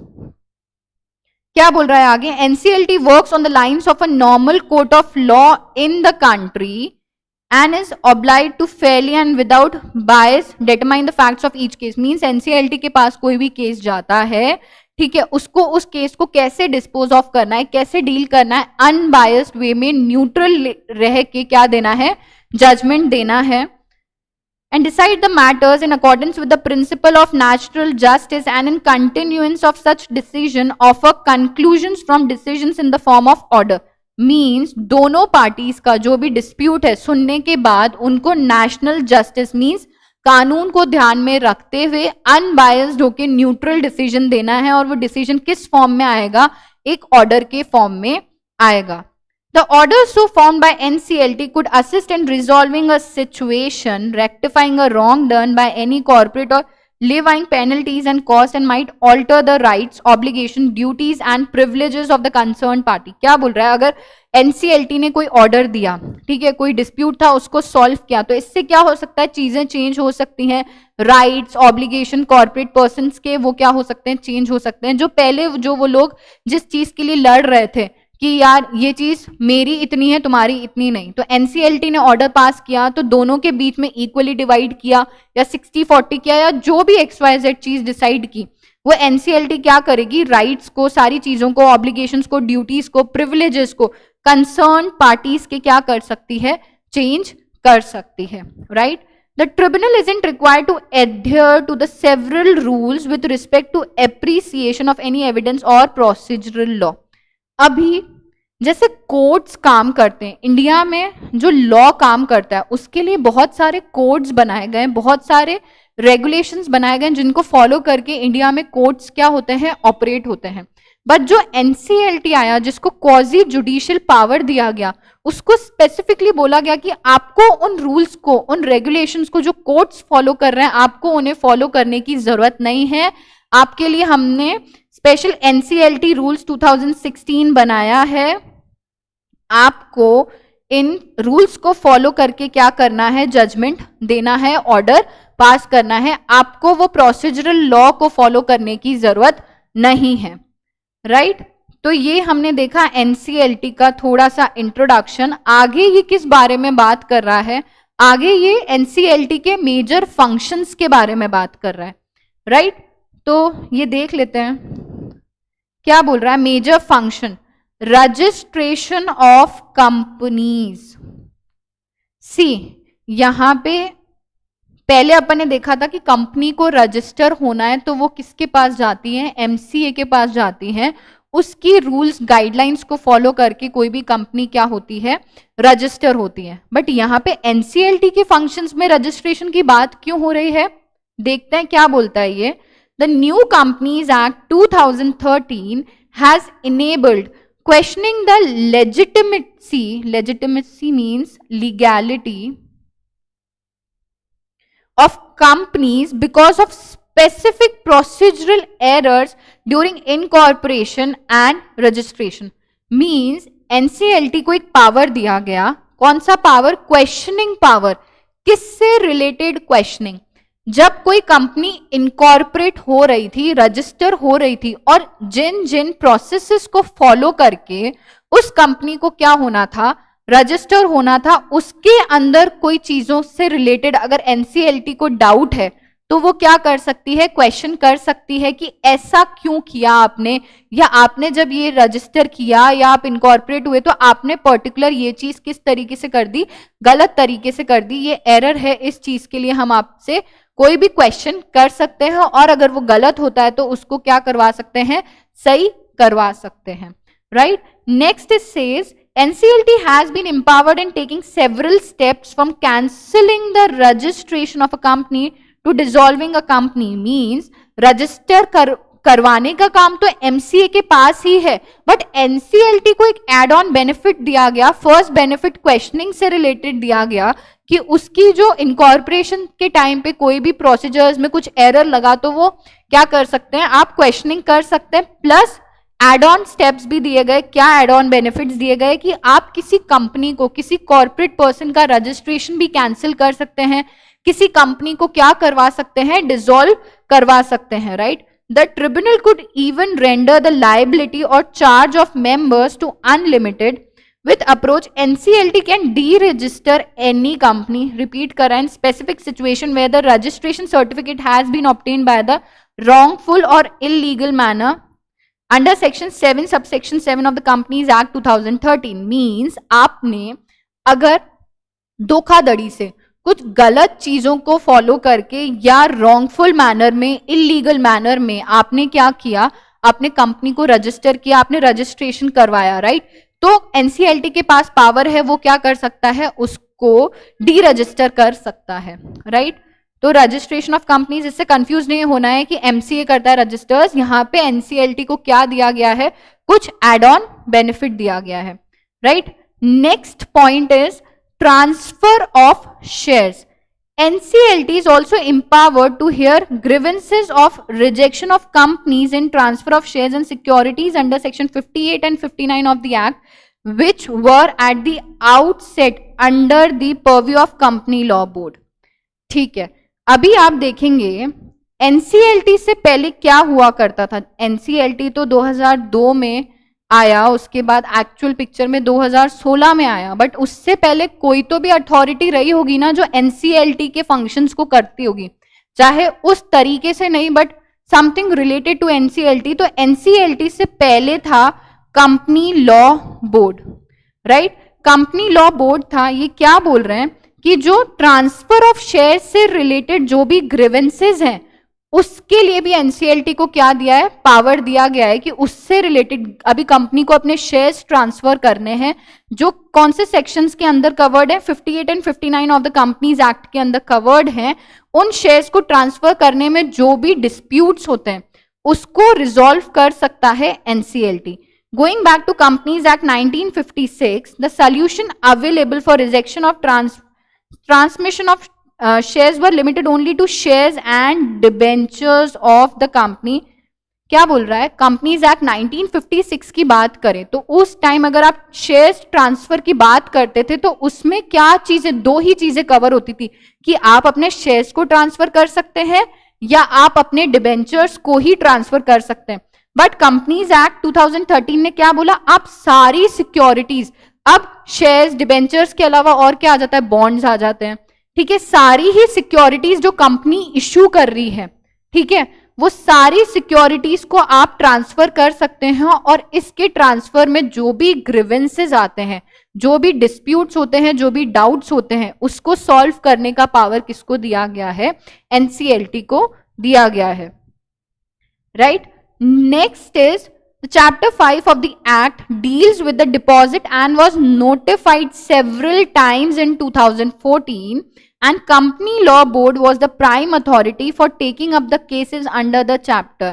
क्या बोल रहा है आगे, NCLT works on the lines of a normal court of law in the country and is obliged to fairly and without bias determine the facts of each case. Means NCLT के पास कोई भी केस जाता है, ठीक है, उसको उस केस को कैसे डिस्पोज ऑफ करना है, कैसे डील करना है, अनबायस्ड वे में न्यूट्रल रह के क्या देना है, जजमेंट देना है, and decide the matters in accordance with the principle of natural justice and in continuance of such decision offer conclusions from decisions in the form of order. Means दोनों पार्टीज का जो भी डिस्प्यूट है सुनने के बाद उनको नेशनल जस्टिस मीन्स कानून को ध्यान में रखते हुए अनबायस्ड होकर न्यूट्रल डिसीजन देना है, और वो डिसीजन किस फॉर्म में आएगा, एक ऑर्डर के फॉर्म में आएगा. The order so formed by NCLT could assist in resolving a situation, rectifying a wrong done by any corporate or levying penalties and costs, and might alter the rights, obligation, duties and privileges of the concerned party. क्या बोल रहा है, अगर NCLT ने कोई ऑर्डर दिया, ठीक है, कोई डिस्प्यूट था उसको सॉल्व किया, तो इससे क्या हो सकता है, चीजें चेंज हो सकती हैं, राइट्स, ऑब्लिगेशन कॉर्पोरेट पर्संस के वो क्या हो सकते हैं, चेंज हो सकते हैं. जो पहले जो वो लोग जिस चीज के लिए लड़ रहे थे कि यार ये चीज मेरी इतनी है तुम्हारी इतनी नहीं, तो एनसीएलटी ने ऑर्डर पास किया तो दोनों के बीच में इक्वली डिवाइड किया या 60-40 किया या जो भी XYZ चीज डिसाइड की, वो एनसीएलटी क्या करेगी, राइट्स को, सारी चीजों को, ऑब्लिगेशंस को, ड्यूटीज को, प्रिविलेजेस को कंसर्न पार्टीज के क्या कर सकती है, चेंज कर सकती है. Right. The tribunal isn't required to adhere to the several rules with respect to appreciation of any evidence or procedural law. अभी जैसे कोर्ट्स काम करते हैं इंडिया में, जो लॉ काम करता है उसके लिए बहुत सारे कोड्स बनाए गए हैं, बहुत सारे रेगुलेशंस बनाए गए हैं जिनको फॉलो करके इंडिया में कोर्ट्स क्या होते हैं, ऑपरेट होते हैं. बट जो एनसीएलटी आया, जिसको क्वाजी जुडिशियल पावर दिया गया, उसको स्पेसिफिकली बोला गया कि आपको उन रूल्स को, उन रेगुलेशंस को जो कोर्ट्स फॉलो कर रहे हैं, आपको उन्हें फॉलो करने की जरूरत नहीं है. आपके लिए हमने स्पेशल एनसीएलटी रूल्स 2016 बनाया है. आपको इन रूल्स को फॉलो करके क्या करना है, जजमेंट देना है, ऑर्डर पास करना है. आपको वो प्रोसीजरल लॉ को फॉलो करने की जरूरत नहीं है. राइट. तो ये हमने देखा एनसीएलटी का थोड़ा सा इंट्रोडक्शन. आगे ये किस बारे में बात कर रहा है, आगे ये एनसीएलटी के मेजर फंक्शंस के बारे में बात कर रहा है. राइट. तो ये देख लेते हैं क्या बोल रहा है. Major function, registration of companies. See, यहां पे पहले अपन ने देखा था कि कंपनी को रजिस्टर होना है तो वो किसके पास जाती है, एमसीए के पास जाती है. उसकी रूल्स गाइडलाइंस को फॉलो करके कोई भी कंपनी क्या होती है, रजिस्टर होती है. बट यहाँ पे एनसीएलटी के फंक्शंस में रजिस्ट्रेशन की बात क्यों हो रही है, देखते हैं क्या बोलता है ये. The New Companies Act 2013 has enabled questioning the legitimacy means legality of companies because of specific procedural errors during incorporation and registration. Means NCLT को एक पावर दिया गया. कौन सा पावर, क्वेश्चनिंग पावर. किससे रिलेटेड क्वेश्चनिंग, जब कोई कंपनी इनकॉर्पोरेट हो रही थी, रजिस्टर हो रही थी, और जिन जिन प्रोसेसेस को फॉलो करके उस कंपनी को क्या होना था, रजिस्टर होना था, उसके अंदर कोई चीजों से रिलेटेड अगर एनसीएलटी को डाउट है तो वो क्या कर सकती है, क्वेश्चन कर सकती है कि ऐसा क्यों किया आपने, या आपने जब ये रजिस्टर किया या आप इनकॉर्पोरेट हुए तो आपने पर्टिकुलर ये चीज किस तरीके से कर दी, गलत तरीके से कर दी, ये एरर है, इस चीज के लिए हम आपसे कोई भी क्वेश्चन कर सकते हैं, और अगर वो गलत होता है तो उसको क्या करवा सकते हैं, सही करवा सकते हैं. Right. Next it says NCLT has been empowered in taking several steps from cancelling the registration of a company to dissolving a company. Means register करवाने का काम तो MCA के पास ही है, बट NCLT को एक एड ऑन बेनिफिट दिया गया. फर्स्ट बेनिफिट क्वेश्चनिंग से रिलेटेड दिया गया कि उसकी जो इनकॉर्पोरेशन के टाइम पे कोई भी प्रोसीजर्स में कुछ एरर लगा तो वो क्या कर सकते हैं, आप क्वेश्चनिंग कर सकते हैं. प्लस एड ऑन स्टेप्स भी दिए गए. क्या एड ऑन बेनिफिट्स दिए गए कि आप किसी कंपनी को, किसी कॉर्पोरेट पर्सन का रजिस्ट्रेशन भी कैंसिल कर सकते हैं, किसी कंपनी को क्या करवा सकते हैं, डिसॉल्व करवा सकते हैं. Right. The tribunal could even render the liability or charge of members to unlimited. With approach, NCLT can deregister any company, repeat करा, in specific situation where the registration certificate has been obtained by the wrongful or illegal manner under section 7 subsection 7 of the Companies Act 2013. Means आपने अगर धोखाधड़ी से कुछ गलत चीजों को फॉलो करके या रॉन्गफुल मैनर में, इलीगल मैनर में आपने क्या किया, आपने कंपनी को रजिस्टर किया, आपने रजिस्ट्रेशन करवाया. राइट. तो एनसीएलटी के पास पावर है, वो क्या कर सकता है, उसको डी रजिस्टर कर सकता है, राइट। तो रजिस्ट्रेशन ऑफ कंपनीज, इससे कंफ्यूज नहीं होना है कि एमसीए करता है रजिस्टर्स, यहाँ पे एनसीएलटी को क्या दिया गया है, कुछ एड ऑन बेनिफिट दिया गया है, right. Next point is transfer of shares. NCLT is also empowered to hear grievances of rejection of companies in transfer of shares and securities under section 58 and 59 of the act, which were at the outset under the purview of company law board. ठीक है, अभी आप देखेंगे NCLT से पहले क्या हुआ करता था. NCLT तो 2002 में आया, उसके बाद एक्चुअल पिक्चर में 2016 में आया, बट उससे पहले कोई तो भी अथॉरिटी रही होगी ना जो एनसीएलटी के फंक्शंस को करती होगी, चाहे उस तरीके से नहीं but something related to NCLT. तो एनसीएलटी से पहले था company law board, right. Company law board था. ये क्या बोल रहे हैं कि जो ट्रांसफर ऑफ शेयर से रिलेटेड जो भी ग्रीवेंसेज हैं उसके लिए भी एनसीएलटी को क्या दिया है, पावर दिया गया है कि उससे रिलेटेड अभी कंपनी को अपने शेयर्स ट्रांसफर करने हैं जो कौन से सेक्शंस के अंदर कवर्ड है, 58 and 59 of the companies act के अंदर कवर्ड हैं. उन शेयर्स को ट्रांसफर करने में जो भी डिस्प्यूट्स होते हैं उसको रिजॉल्व कर सकता है NCLT. Going back to Companies Act 1956, the solution available for rejection of transmission of shares were limited only to shares and debentures of the company. क्या बोल रहा है, कंपनीज एक्ट 1956 की बात करें तो उस टाइम अगर आप शेयर्स ट्रांसफर की बात करते थे तो उसमें क्या चीजें, दो ही चीजें कवर होती थी कि आप अपने शेयर्स को ट्रांसफर कर सकते हैं या आप अपने डिबेंचर्स को ही ट्रांसफर कर सकते हैं. बट कंपनीज एक्ट 2013 ने क्या बोला, आप सारी सिक्योरिटीज, अब शेयर्स डिबेंचर्स के अलावा और क्या आ जाता है, बॉन्ड्स आ जाते हैं, ठीक है. सारी ही सिक्योरिटीज जो कंपनी इश्यू कर रही है, ठीक है, वो सारी सिक्योरिटीज को आप ट्रांसफर कर सकते हैं और इसके ट्रांसफर में जो भी ग्रीवेंसेस आते हैं, जो भी डिस्प्यूट्स होते हैं, जो भी डाउट्स होते हैं, उसको सॉल्व करने का पावर किसको दिया गया है, एनसीएलटी को दिया गया है, right. Next is Chapter 5 of the Act deals with the deposit and was notified several times in 2014, and Company Law Board was the prime authority for taking up the cases under the chapter.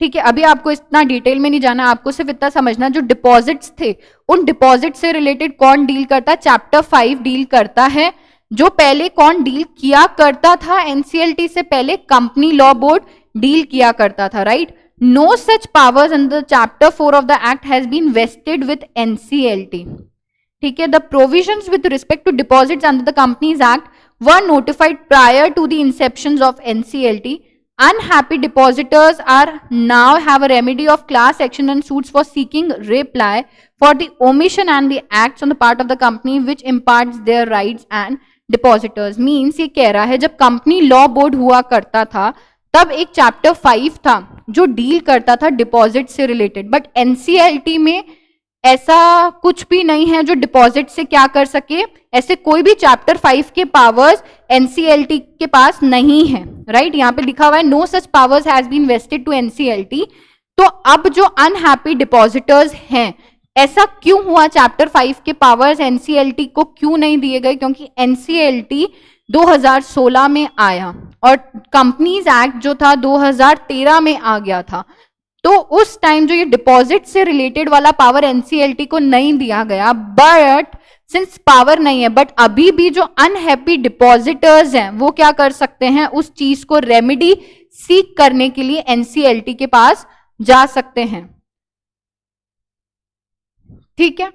ठीक है, अभी आपको इतना डिटेल में नहीं जाना, आपको सिर्फ इतना समझना जो डिपॉजिट्स थे उन डिपॉजिट से रिलेटेड कौन डील करता है, चैप्टर 5 डील करता है. जो पहले कौन डील किया करता था एनसीएलटी से पहले, कंपनी लॉ बोर्ड डील किया करता था, right. No such powers under Chapter 4 of the Act has been vested with NCLT. ठीक है, the provisions with respect to deposits under the Companies Act were notified prior to the inceptions of NCLT. Unhappy depositors are now have a remedy of class action and suits for seeking reply for the omission and the acts on the part of the company which imparts their rights and depositors. Means ये कह रहा है जब कंपनी लॉ बोर्ड हुआ करता था तब एक चैप्टर 5 था जो डील करता था डिपॉजिट से रिलेटेड, बट एनसीएलटी में ऐसा कुछ भी नहीं है जो डिपॉजिट से क्या कर सके, ऐसे कोई भी चैप्टर 5 के पावर्स एनसीएलटी के पास नहीं है, राइट. यहाँ पे लिखा हुआ है no such powers has been vested to NCLT. तो अब जो अनहैप्पी डिपॉजिटर्स हैं, ऐसा क्यों हुआ, चैप्टर 5 के पावर्स एनसीएलटी को क्यों नहीं दिए गए, क्योंकि एनसीएलटी 2016 में आया और कंपनीज एक्ट जो था 2013 में आ गया था. तो उस टाइम जो ये डिपॉजिट से रिलेटेड वाला पावर एनसीएलटी को नहीं दिया गया, बट सिंस पावर नहीं है, बट अभी भी जो अनहैप्पी डिपॉजिटर्स हैं वो क्या कर सकते हैं, उस चीज को रेमेडी सीक करने के लिए एनसीएलटी के पास जा सकते हैं, ठीक है.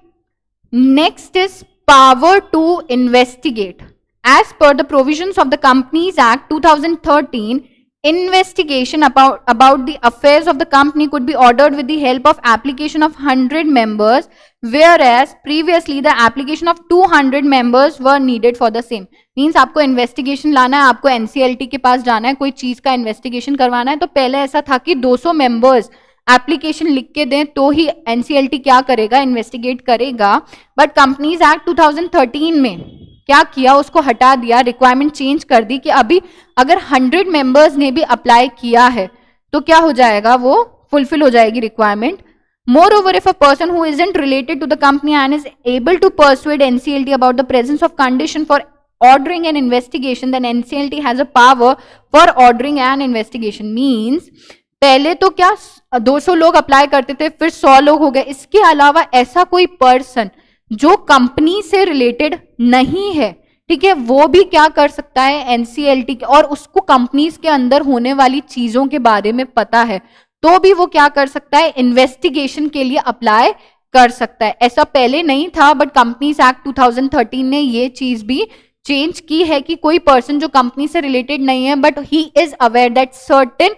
Next is power to investigate. As per the provisions of the Companies Act 2013, investigation about the affairs of the company could be ordered with the help of application of 100 members, whereas previously the application of 200 members were needed for the same. Means आपको इन्वेस्टिगेशन लाना है, आपको एनसीएलटी के पास जाना है, कोई चीज का इन्वेस्टिगेशन करवाना है, तो पहले ऐसा था कि 200 मेंबर्स एप्लीकेशन लिख के दें तो ही एनसीएलटी क्या करेगा, इन्वेस्टिगेट करेगा. बट कंपनीज एक्ट 2013 में क्या किया, उसको हटा दिया, रिक्वायरमेंट चेंज कर दी कि अभी अगर 100 मेंबर्स ने भी अप्लाई किया है तो क्या हो जाएगा, वो फुलफिल हो जाएगी requirement. Moreover, if a person who isn't related to the company and is able to persuade NCLT about the presence of condition for ordering an investigation, then NCLT has a power for ordering an investigation. Means पहले तो क्या 200 लोग अप्लाई करते थे, फिर 100 लोग हो गए. इसके अलावा ऐसा कोई पर्सन जो कंपनी से रिलेटेड नहीं है, ठीक है, वो भी क्या कर सकता है, एनसीएलटी के, और उसको कंपनीज के अंदर होने वाली चीजों के बारे में पता है, तो भी वो क्या कर सकता है, इन्वेस्टिगेशन के लिए अप्लाई कर सकता है. ऐसा पहले नहीं था, बट कंपनीज एक्ट 2013 ने ये चीज भी चेंज की है कि कोई पर्सन जो कंपनी से रिलेटेड नहीं है but he is aware that certain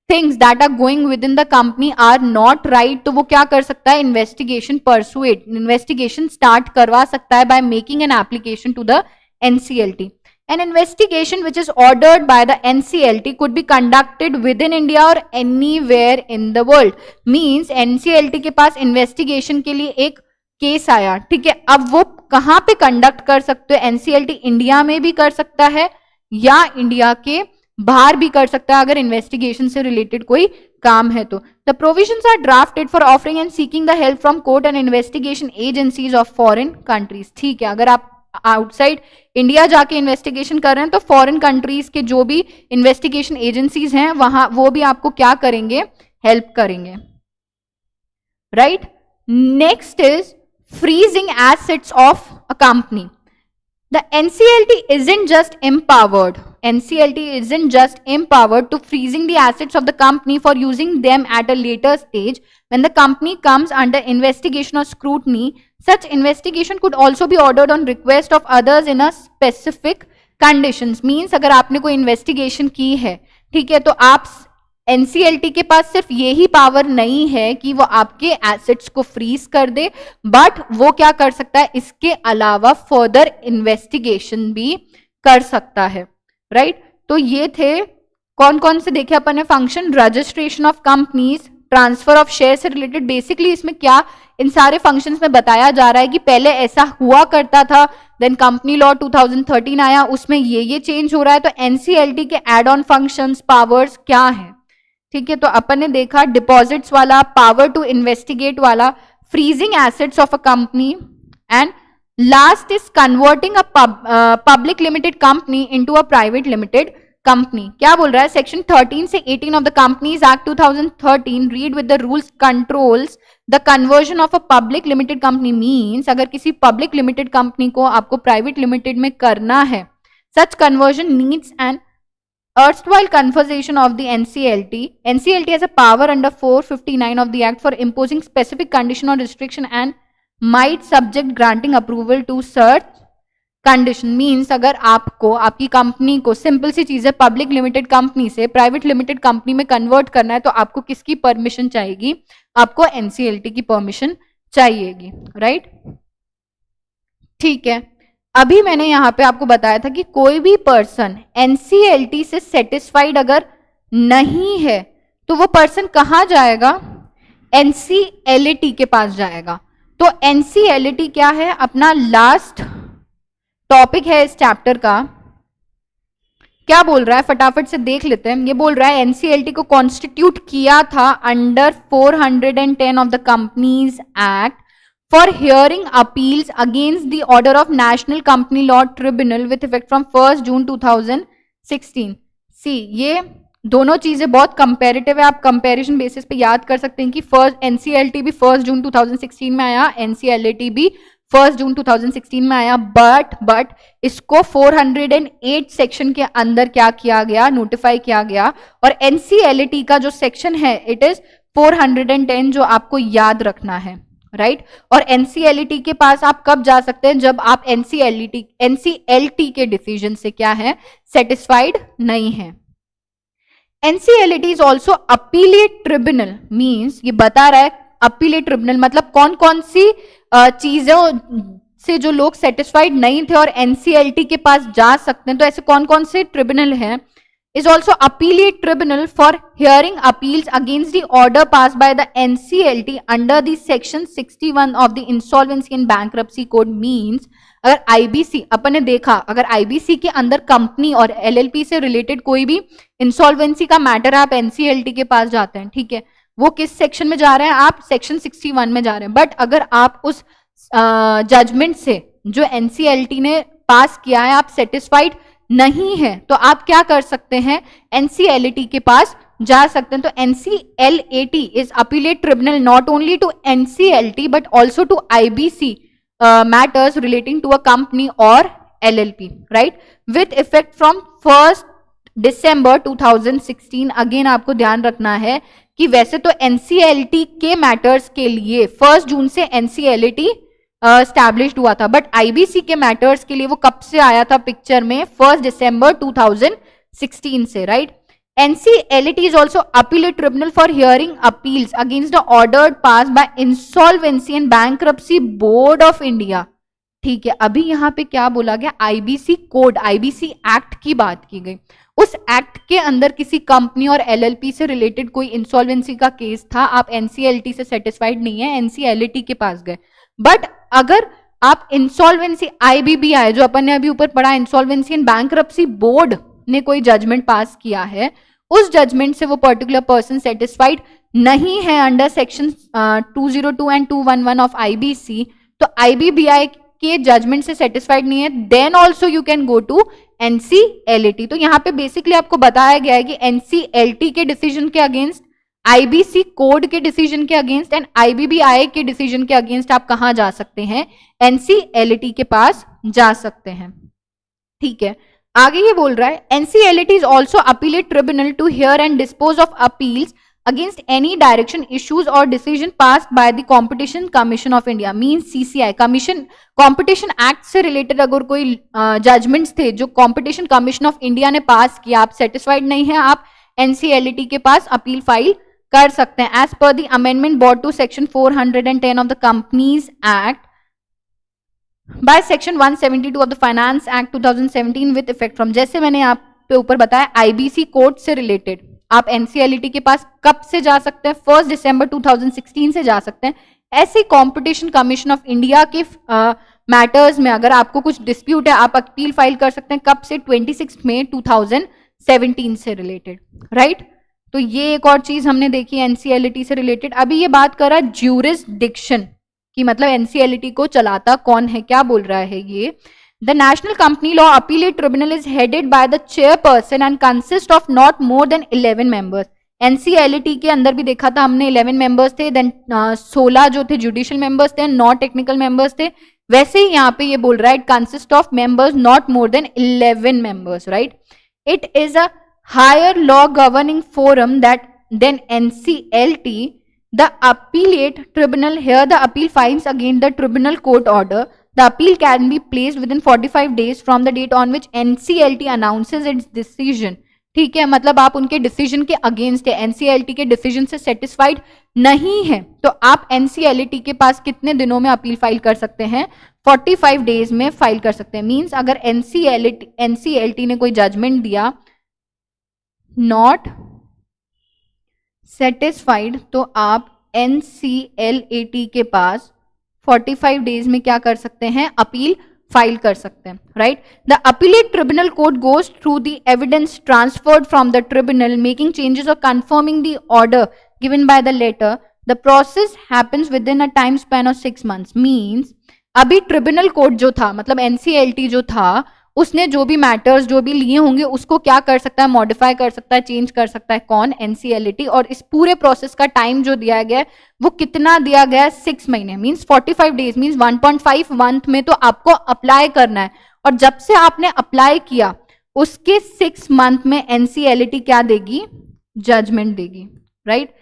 things that are going with in the company are not right, तो वो क्या कर सकता है, इन्वेस्टिगेशन परसुएट, इन्वेस्टिगेशन स्टार्ट करवा सकता है by making an application to the NCLT. An investigation which is ordered by the NCLT could be conducted within India or anywhere in the world. Means NCLT के पास investigation के लिए एक केस आया, ठीक है, अब वो कहाँ पे कंडक्ट कर सकते हो, NCLT इंडिया में भी कर सकता है या इंडिया के बाहर भी कर सकता है अगर इन्वेस्टिगेशन से रिलेटेड कोई काम है तो. The provisions are drafted for offering and seeking the help from court and investigation agencies of foreign countries. ठीक है, अगर आप आउटसाइड इंडिया जाके इन्वेस्टिगेशन कर रहे हैं तो फॉरेन कंट्रीज के जो भी इन्वेस्टिगेशन एजेंसीज हैं वहां वो भी आपको क्या करेंगे, हेल्प करेंगे. Right, next is freezing assets of a company. The NCLT isn't just empowered. NCLT isn't just empowered to freezing the assets of the company for using them at a later stage when the company comes under investigation or scrutiny. Such investigation could also be ordered on request of others in a specific conditions. Means अगर आपने कोई investigation की है, ठीक है, तो आप एनसीएलटी के पास सिर्फ यही पावर नहीं है कि वो आपके एसेट्स को फ्रीज कर दे, बट वो क्या कर सकता है, इसके अलावा फर्दर इन्वेस्टिगेशन भी कर सकता है. राइट, तो ये थे कौन कौन से देखे अपन ने function. Registration of companies, transfer of share से रिलेटेड. बेसिकली इसमें क्या इन सारे फंक्शंस में बताया जा रहा है कि पहले ऐसा हुआ करता था, देन कंपनी लॉ 2013 आया, उसमें ये चेंज हो रहा है. तो एनसीएलटी के एड ऑन फंक्शंस, पावर्स क्या है, ठीक है. तो अपन ने देखा डिपॉजिट्स वाला, पावर टू इन्वेस्टिगेट वाला, freezing assets of a company, and last is converting a public limited company into a private limited company. क्या बोल रहा है, सेक्शन 13 से 18 of the companies act 2013 read with the rules controls the conversion of a public limited company. Means अगर किसी पब्लिक लिमिटेड कंपनी को आपको प्राइवेट लिमिटेड में करना है, such conversion needs an erstwhile conversation of the NCLT. NCLT has a power under 459 of the Act for imposing specific condition or restriction and might subject granting approval to such condition. Means अगर आपको आपकी कंपनी को, सिंपल सी चीज है, पब्लिक लिमिटेड कंपनी से प्राइवेट लिमिटेड कंपनी में कन्वर्ट करना है तो आपको किसकी परमिशन चाहिएगी, आपको NCLT की परमिशन चाहिएगी. राइट, ठीक है. अभी मैंने यहां पे आपको बताया था कि कोई भी पर्सन एनसीएलटी से सेटिस्फाइड अगर नहीं है तो वो पर्सन कहां जाएगा, एनसीएलटी के पास जाएगा. तो एनसीएलटी क्या है, अपना लास्ट टॉपिक है इस चैप्टर का. क्या बोल रहा है फटाफट से देख लेते हैं. ये बोल रहा है एनसीएलटी को कॉन्स्टिट्यूट किया था under 410 of the companies act for hearing appeals against the order of National Company Law Tribunal with effect from 1st June 2016. सी ये दोनों चीजें बहुत कंपेरेटिव है, आप कंपैरिजन बेसिस पे याद कर सकते हैं कि फर्स्ट एनसीएलटी भी 1 जून 2016 में आया, एनसीएलटी भी 1 जून 2016 में आया, बट इसको 408 सेक्शन के अंदर क्या किया गया, नोटिफाई किया गया. और एनसीएलटी का जो सेक्शन है इट इज 410 जो आपको याद रखना है. राइट, और एनसीएलटी के पास आप कब जा सकते हैं, जब आप एनसीएलटी के डिसीजन से क्या है, सेटिस्फाइड नहीं है. NCLT is also appellate tribunal. Means ये बता रहा है अपीलेट ट्रिब्यूनल मतलब कौन कौन सी चीजों से जो लोग सेटिस्फाइड नहीं थे और एनसीएलटी के पास जा सकते हैं. तो ऐसे कौन कौन से ट्रिब्यूनल हैं, is also appellate tribunal for hearing appeals against the order passed by the NCLT under the section 61 of the Insolvency and Bankruptcy Code. Means अगर IBC अपन ने देखा, अगर IBC के अंदर कंपनी और LLP से रिलेटेड कोई भी इंसॉल्वेंसी का मैटर आप NCLT के पास जाते हैं, ठीक है, वो किस सेक्शन में जा रहे हैं, आप सेक्शन 61 में जा रहे हैं। बट अगर आप उस जजमेंट से जो एनसीएलटी ने पास किया है आप सेटिस्फाइड नहीं है, तो आप क्या कर सकते हैं, एनसीएलटी के पास जा सकते हैं। तो NCLAT is appellate tribunal not only to NCLT but also to IBC matters relating to a company और LLP, right, with effect from 1 December 2016। Again आपको ध्यान रखना है कि वैसे तो एनसीएलटी के मैटर्स के लिए 1 जून से एनसीएलटी स्टैब्लिश्ड हुआ था, बट आईबीसी के मैटर्स के लिए वो कब से आया था पिक्चर में, 1 दिसंबर 2016 से, right. NCLT is also appellate tribunal for hearing appeals against the order passed by Insolvency and Bankruptcy Board of India। ठीक है, अभी यहाँ पे क्या बोला गया, आईबीसी कोड, आईबीसी एक्ट की बात की गई। उस एक्ट के अंदर किसी कंपनी और एलएलपी से रिलेटेड कोई इंसॉल्वेंसी का केस था, आप एनसीएलटी से सेटिस्फाइड नहीं है, एनसीएलटी के पास गए। बट अगर आप इंसॉल्वेंसी आईबीबीआई, जो अपन ने अभी ऊपर पढ़ा, इंसॉल्वेंसी एंड बैंक्रप्सी बोर्ड ने कोई जजमेंट पास किया है, उस जजमेंट से वो पर्टिकुलर पर्सन सेटिस्फाइड नहीं है under section 202 and 211 of IBC, तो आईबीबीआई के जजमेंट से सेटिस्फाइड नहीं है, then also you can go to NCLT. तो यहाँ पे बेसिकली आपको बताया गया है कि एनसीएलटी के डिसीजन के अगेंस्ट, आईबीसी कोड के डिसीजन के अगेंस्ट एंड आईबीबीआई के डिसीजन के अगेंस्ट आप कहां जा सकते हैं, एनसीएलटी के पास जा सकते हैं। ठीक है, आगे ये बोल रहा है NCLT is also appellate tribunal to hear and dispose of appeals against any direction issues और decision passed by the Competition Commission of India, mean CCI. Commission, competition act से रिलेटेड अगर कोई जजमेंट्स थे जो कॉम्पिटिशन कमीशन ऑफ इंडिया ने पास किया, आप सेटिस्फाइड नहीं है, आप एनसीएलटी के पास अपील फाइल कर सकते हैं as per the amendment bought to section 410 of the companies act by section 172 of the finance act 2017 with effect from, जैसे मैंने आप पे ऊपर बताया आईबीसी कोड से रिलेटेड आप एनसीएलटी के पास कब से जा सकते हैं, 1 दिसंबर 2016 से जा सकते हैं। ऐसे कॉम्पिटिशन कमीशन ऑफ इंडिया के मैटर्स में अगर आपको कुछ डिस्प्यूट है, आप अपील फाइल कर सकते हैं, कब से, 26 मई 2017 से रिलेटेड, राइट। तो ये एक और चीज हमने देखी एनसीएलटी से रिलेटेड। अभी ये बात कर रहा है ज्यूरिसडिक्शन की, मतलब एनसीएलटी को चलाता कौन है, क्या बोल रहा है ये। The national Company Law Appellate tribunal is headed by the chairperson and consist of not more than 11 members. NCLT के अंदर भी देखा था हमने 11 मेंबर्स थे, देन 16 जो थे जुडिशियल मेंबर्स थे, नॉन टेक्निकल मेंबर्स थे। वैसे ही यहाँ पे ये बोल रहा है it consist of members not more than 11 members, right. It is a higher law governing forum than NCLT. The appellate tribunal, here the appeal files against the tribunal court order. The appeal can be placed within 45 days from the date on which NCLT announces its decision. ठीक है, मतलब आप उनके डिसीजन के अगेंस्ट है, एनसीएलटी के डिसीजन से सेटिस्फाइड नहीं है, तो आप एनसीएलटी के पास कितने दिनों में अपील फाइल कर सकते हैं, 45 डेज में फाइल कर सकते हैं। मींस अगर एनसीएलटी ने कोई जजमेंट दिया नॉट सेटिस्फाइड, तो आप एनसीएलटी के पास 45 डेज में क्या कर सकते हैं, अपील फाइल कर सकते हैं, right. The appellate tribunal court goes through the evidence transferred from the tribunal making changes और confirming the order given by the letter. The process happens within a time span of 6 months। Means अभी ट्रिब्यूनल कोर्ट जो था, मतलब एनसीएलटी जो था, उसने जो भी मैटर्स जो भी लिए होंगे उसको क्या कर सकता है, मॉडिफाई कर सकता है, चेंज कर सकता है, कौन, एनसीएलटी। और इस पूरे प्रोसेस का टाइम जो दिया गया है वो कितना दिया गया है, 6 महीने, मींस 45 डेज, मींस 1.5 मंथ में तो आपको अप्लाई करना है। और जब से आपने अप्लाई किया उसके 6 मंथ में एनसीएलटी क्या देगी, जजमेंट देगी, राइट।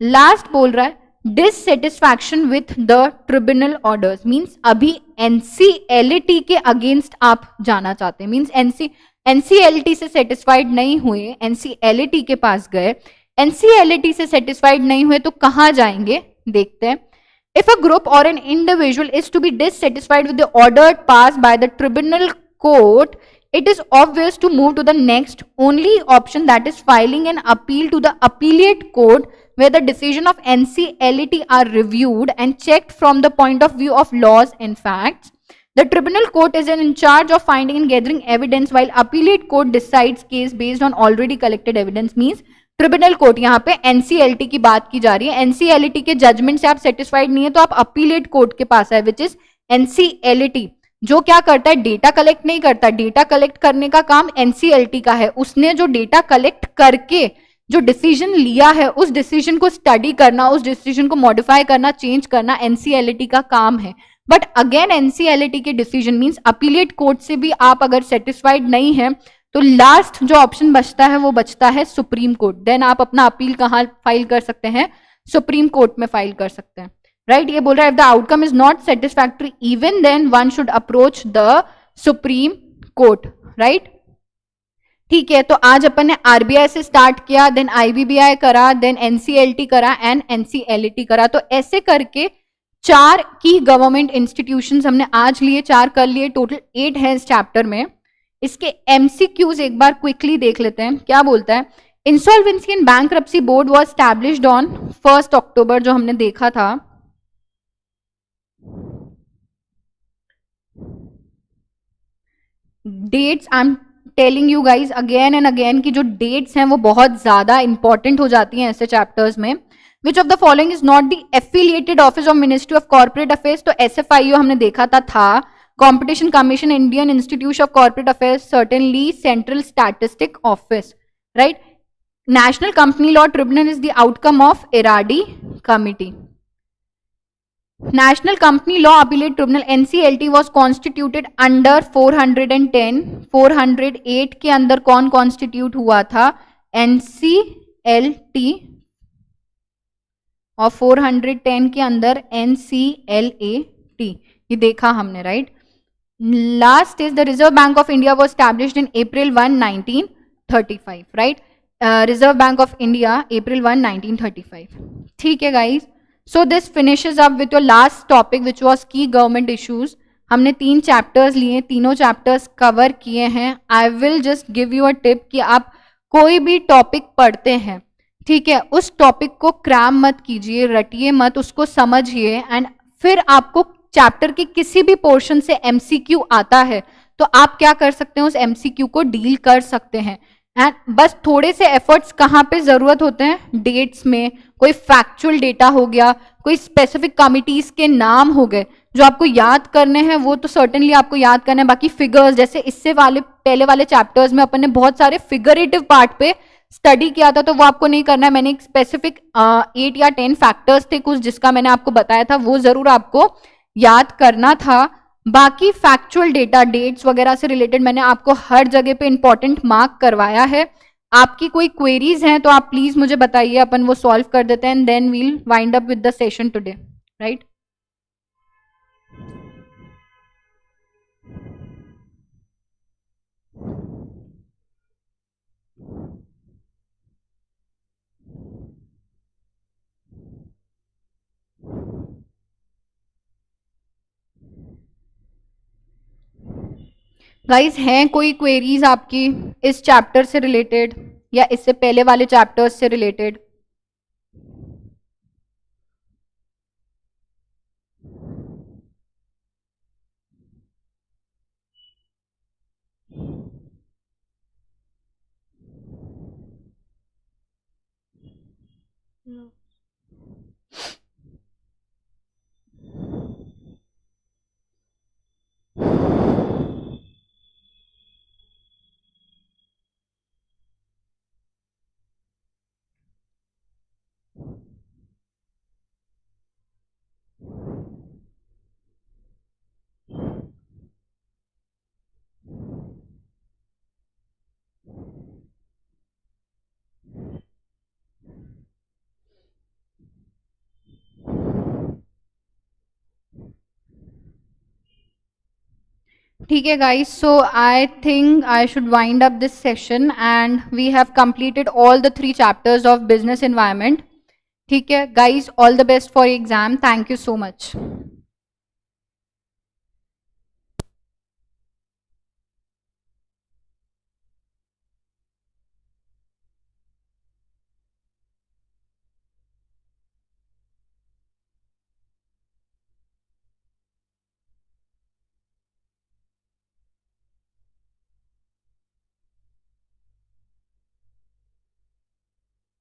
लास्ट बोल रहा है dissatisfaction with the tribunal orders, means अभी एनसीएलटी के अगेंस्ट आप जाना चाहते हैं, मींस एनसीएलटी से सेटिस्फाइड नहीं हुए, एनसीएलटी के पास गए, एनसीएलटी से सेटिस्फाइड नहीं हुए तो कहां जाएंगे, देखते हैं। इफ अ ग्रुप और an individual is to be dissatisfied with the order passed by the tribunal court, it is obvious to move to the next only option, that is filing an appeal to the appellate court where the decision of NCLT are reviewed and checked from the point of view of laws and facts. The tribunal court is in charge of finding and gathering evidence while appellate court decides case based on already collected evidence. Means tribunal court, यहाँ पे एनसीएलटी की बात की जा रही है। एनसीएलटी के जजमेंट से आप सेटिस्फाइड नहीं है तो आप अपीलेट कोर्ट के पास है, विच इज एनसीएलटी, जो क्या करता है, डेटा कलेक्ट नहीं करता। डेटा कलेक्ट करने का काम एनसीएलटी का है। उसने जो डेटा कलेक्ट करके जो डिसीजन लिया है, उस डिसीजन को स्टडी करना, उस डिसीजन को मॉडिफाई करना, चेंज करना एनसीएलटी का काम है। बट अगेन एनसीएलटी के डिसीजन मींस अपीलेट कोर्ट से भी आप अगर सेटिस्फाइड नहीं है तो लास्ट जो ऑप्शन बचता है वो बचता है सुप्रीम कोर्ट। देन आप अपना अपील कहाँ फाइल कर सकते हैं, सुप्रीम कोर्ट में फाइल कर सकते हैं, राइट। ये बोल रहा है if the outcome is not satisfactory even then one should approach the supreme court, right. ठीक है, तो आज अपन ने आरबीआई से स्टार्ट किया, देन आईबीबीआई करा, देन एनसीएलटी करा एंड एनसीएलटी करा। तो ऐसे करके 4 की गवर्नमेंट इंस्टीट्यूशंस हमने आज लिए, 4 कर लिए, टोटल 8 है इस चैप्टर में। इसके एमसीक्यूज एक बार क्विकली देख लेते हैं, क्या बोलता है। Insolvency and bankruptcy board was established on 1 October, जो हमने देखा था। Dates I am telling you guys again and again की जो डेट्स हैं वो बहुत ज्यादा इंपॉर्टेंट हो जाती हैं ऐसे चैप्टर्स में। Which of the following is not the affiliated office of Ministry of Corporate Affairs, तो एसएफआईओ हमने देखा था Competition Commission, Indian Institute of Corporate Affairs, certainly Central Statistic Office, right. National Company law tribunal is the outcome of Eradi committee. National Company Law Appellate Tribunal NCLT was constituted under 410, 408 के अंदर कौन कॉन्स्टिट्यूट हुआ था, NCLT, और 410 के अंदर NCLAT, ये देखा हमने, right. Last is the reserve bank of India was established in April 1, 1935, right. Reserve bank of India April 1, 1935। ठीक है guys, so this finishes up with your last topic which was की गवर्नमेंट इश्यूज। हमने 3 चैप्टर्स लिए, तीनों चैप्टर्स कवर किए हैं। I will just give you a tip कि आप कोई भी टॉपिक पढ़ते हैं, ठीक है, उस टॉपिक को क्रैम मत कीजिए, रटिए मत, उसको समझिए एंड फिर आपको चैप्टर के किसी भी पोर्शन से एमसीक्यू आता है तो आप क्या कर सकते हैं, उस एमसीक्यू को डील कर सकते हैं। एंड बस थोड़े से एफर्ट्स कहाँ पे जरूरत होते हैं, डेट्स में, कोई फैक्चुअल डेटा हो गया, कोई स्पेसिफिक कमिटीज के नाम हो गए जो आपको याद करने हैं, वो तो सर्टेनली आपको याद करना है। बाकी फिगर्स, जैसे इससे वाले पहले वाले चैप्टर्स में अपन ने बहुत सारे फिगरेटिव पार्ट पे स्टडी किया था, तो वो आपको नहीं करना है। मैंने एक स्पेसिफिक 8 या 10 फैक्टर्स थे कुछ जिसका मैंने आपको बताया था, वो जरूर आपको याद करना था। बाकी फैक्चुअल डेटा, डेट्स वगैरह से रिलेटेड मैंने आपको हर जगह पे इंपॉर्टेंट मार्क करवाया है। आपकी कोई क्वेरीज हैं तो आप प्लीज मुझे बताइए, अपन वो सॉल्व कर देते हैं and then we'll wind up with the session today, right. Guys, हैं कोई क्वेरीज आपकी इस चैप्टर से रिलेटेड या इससे पहले वाले चैप्टर्स से रिलेटेड? ठीक है guys, so I think I should wind up this session and we have completed all the 3 chapters of business environment. ठीक है guys, all the best for your exam. Thank you so much.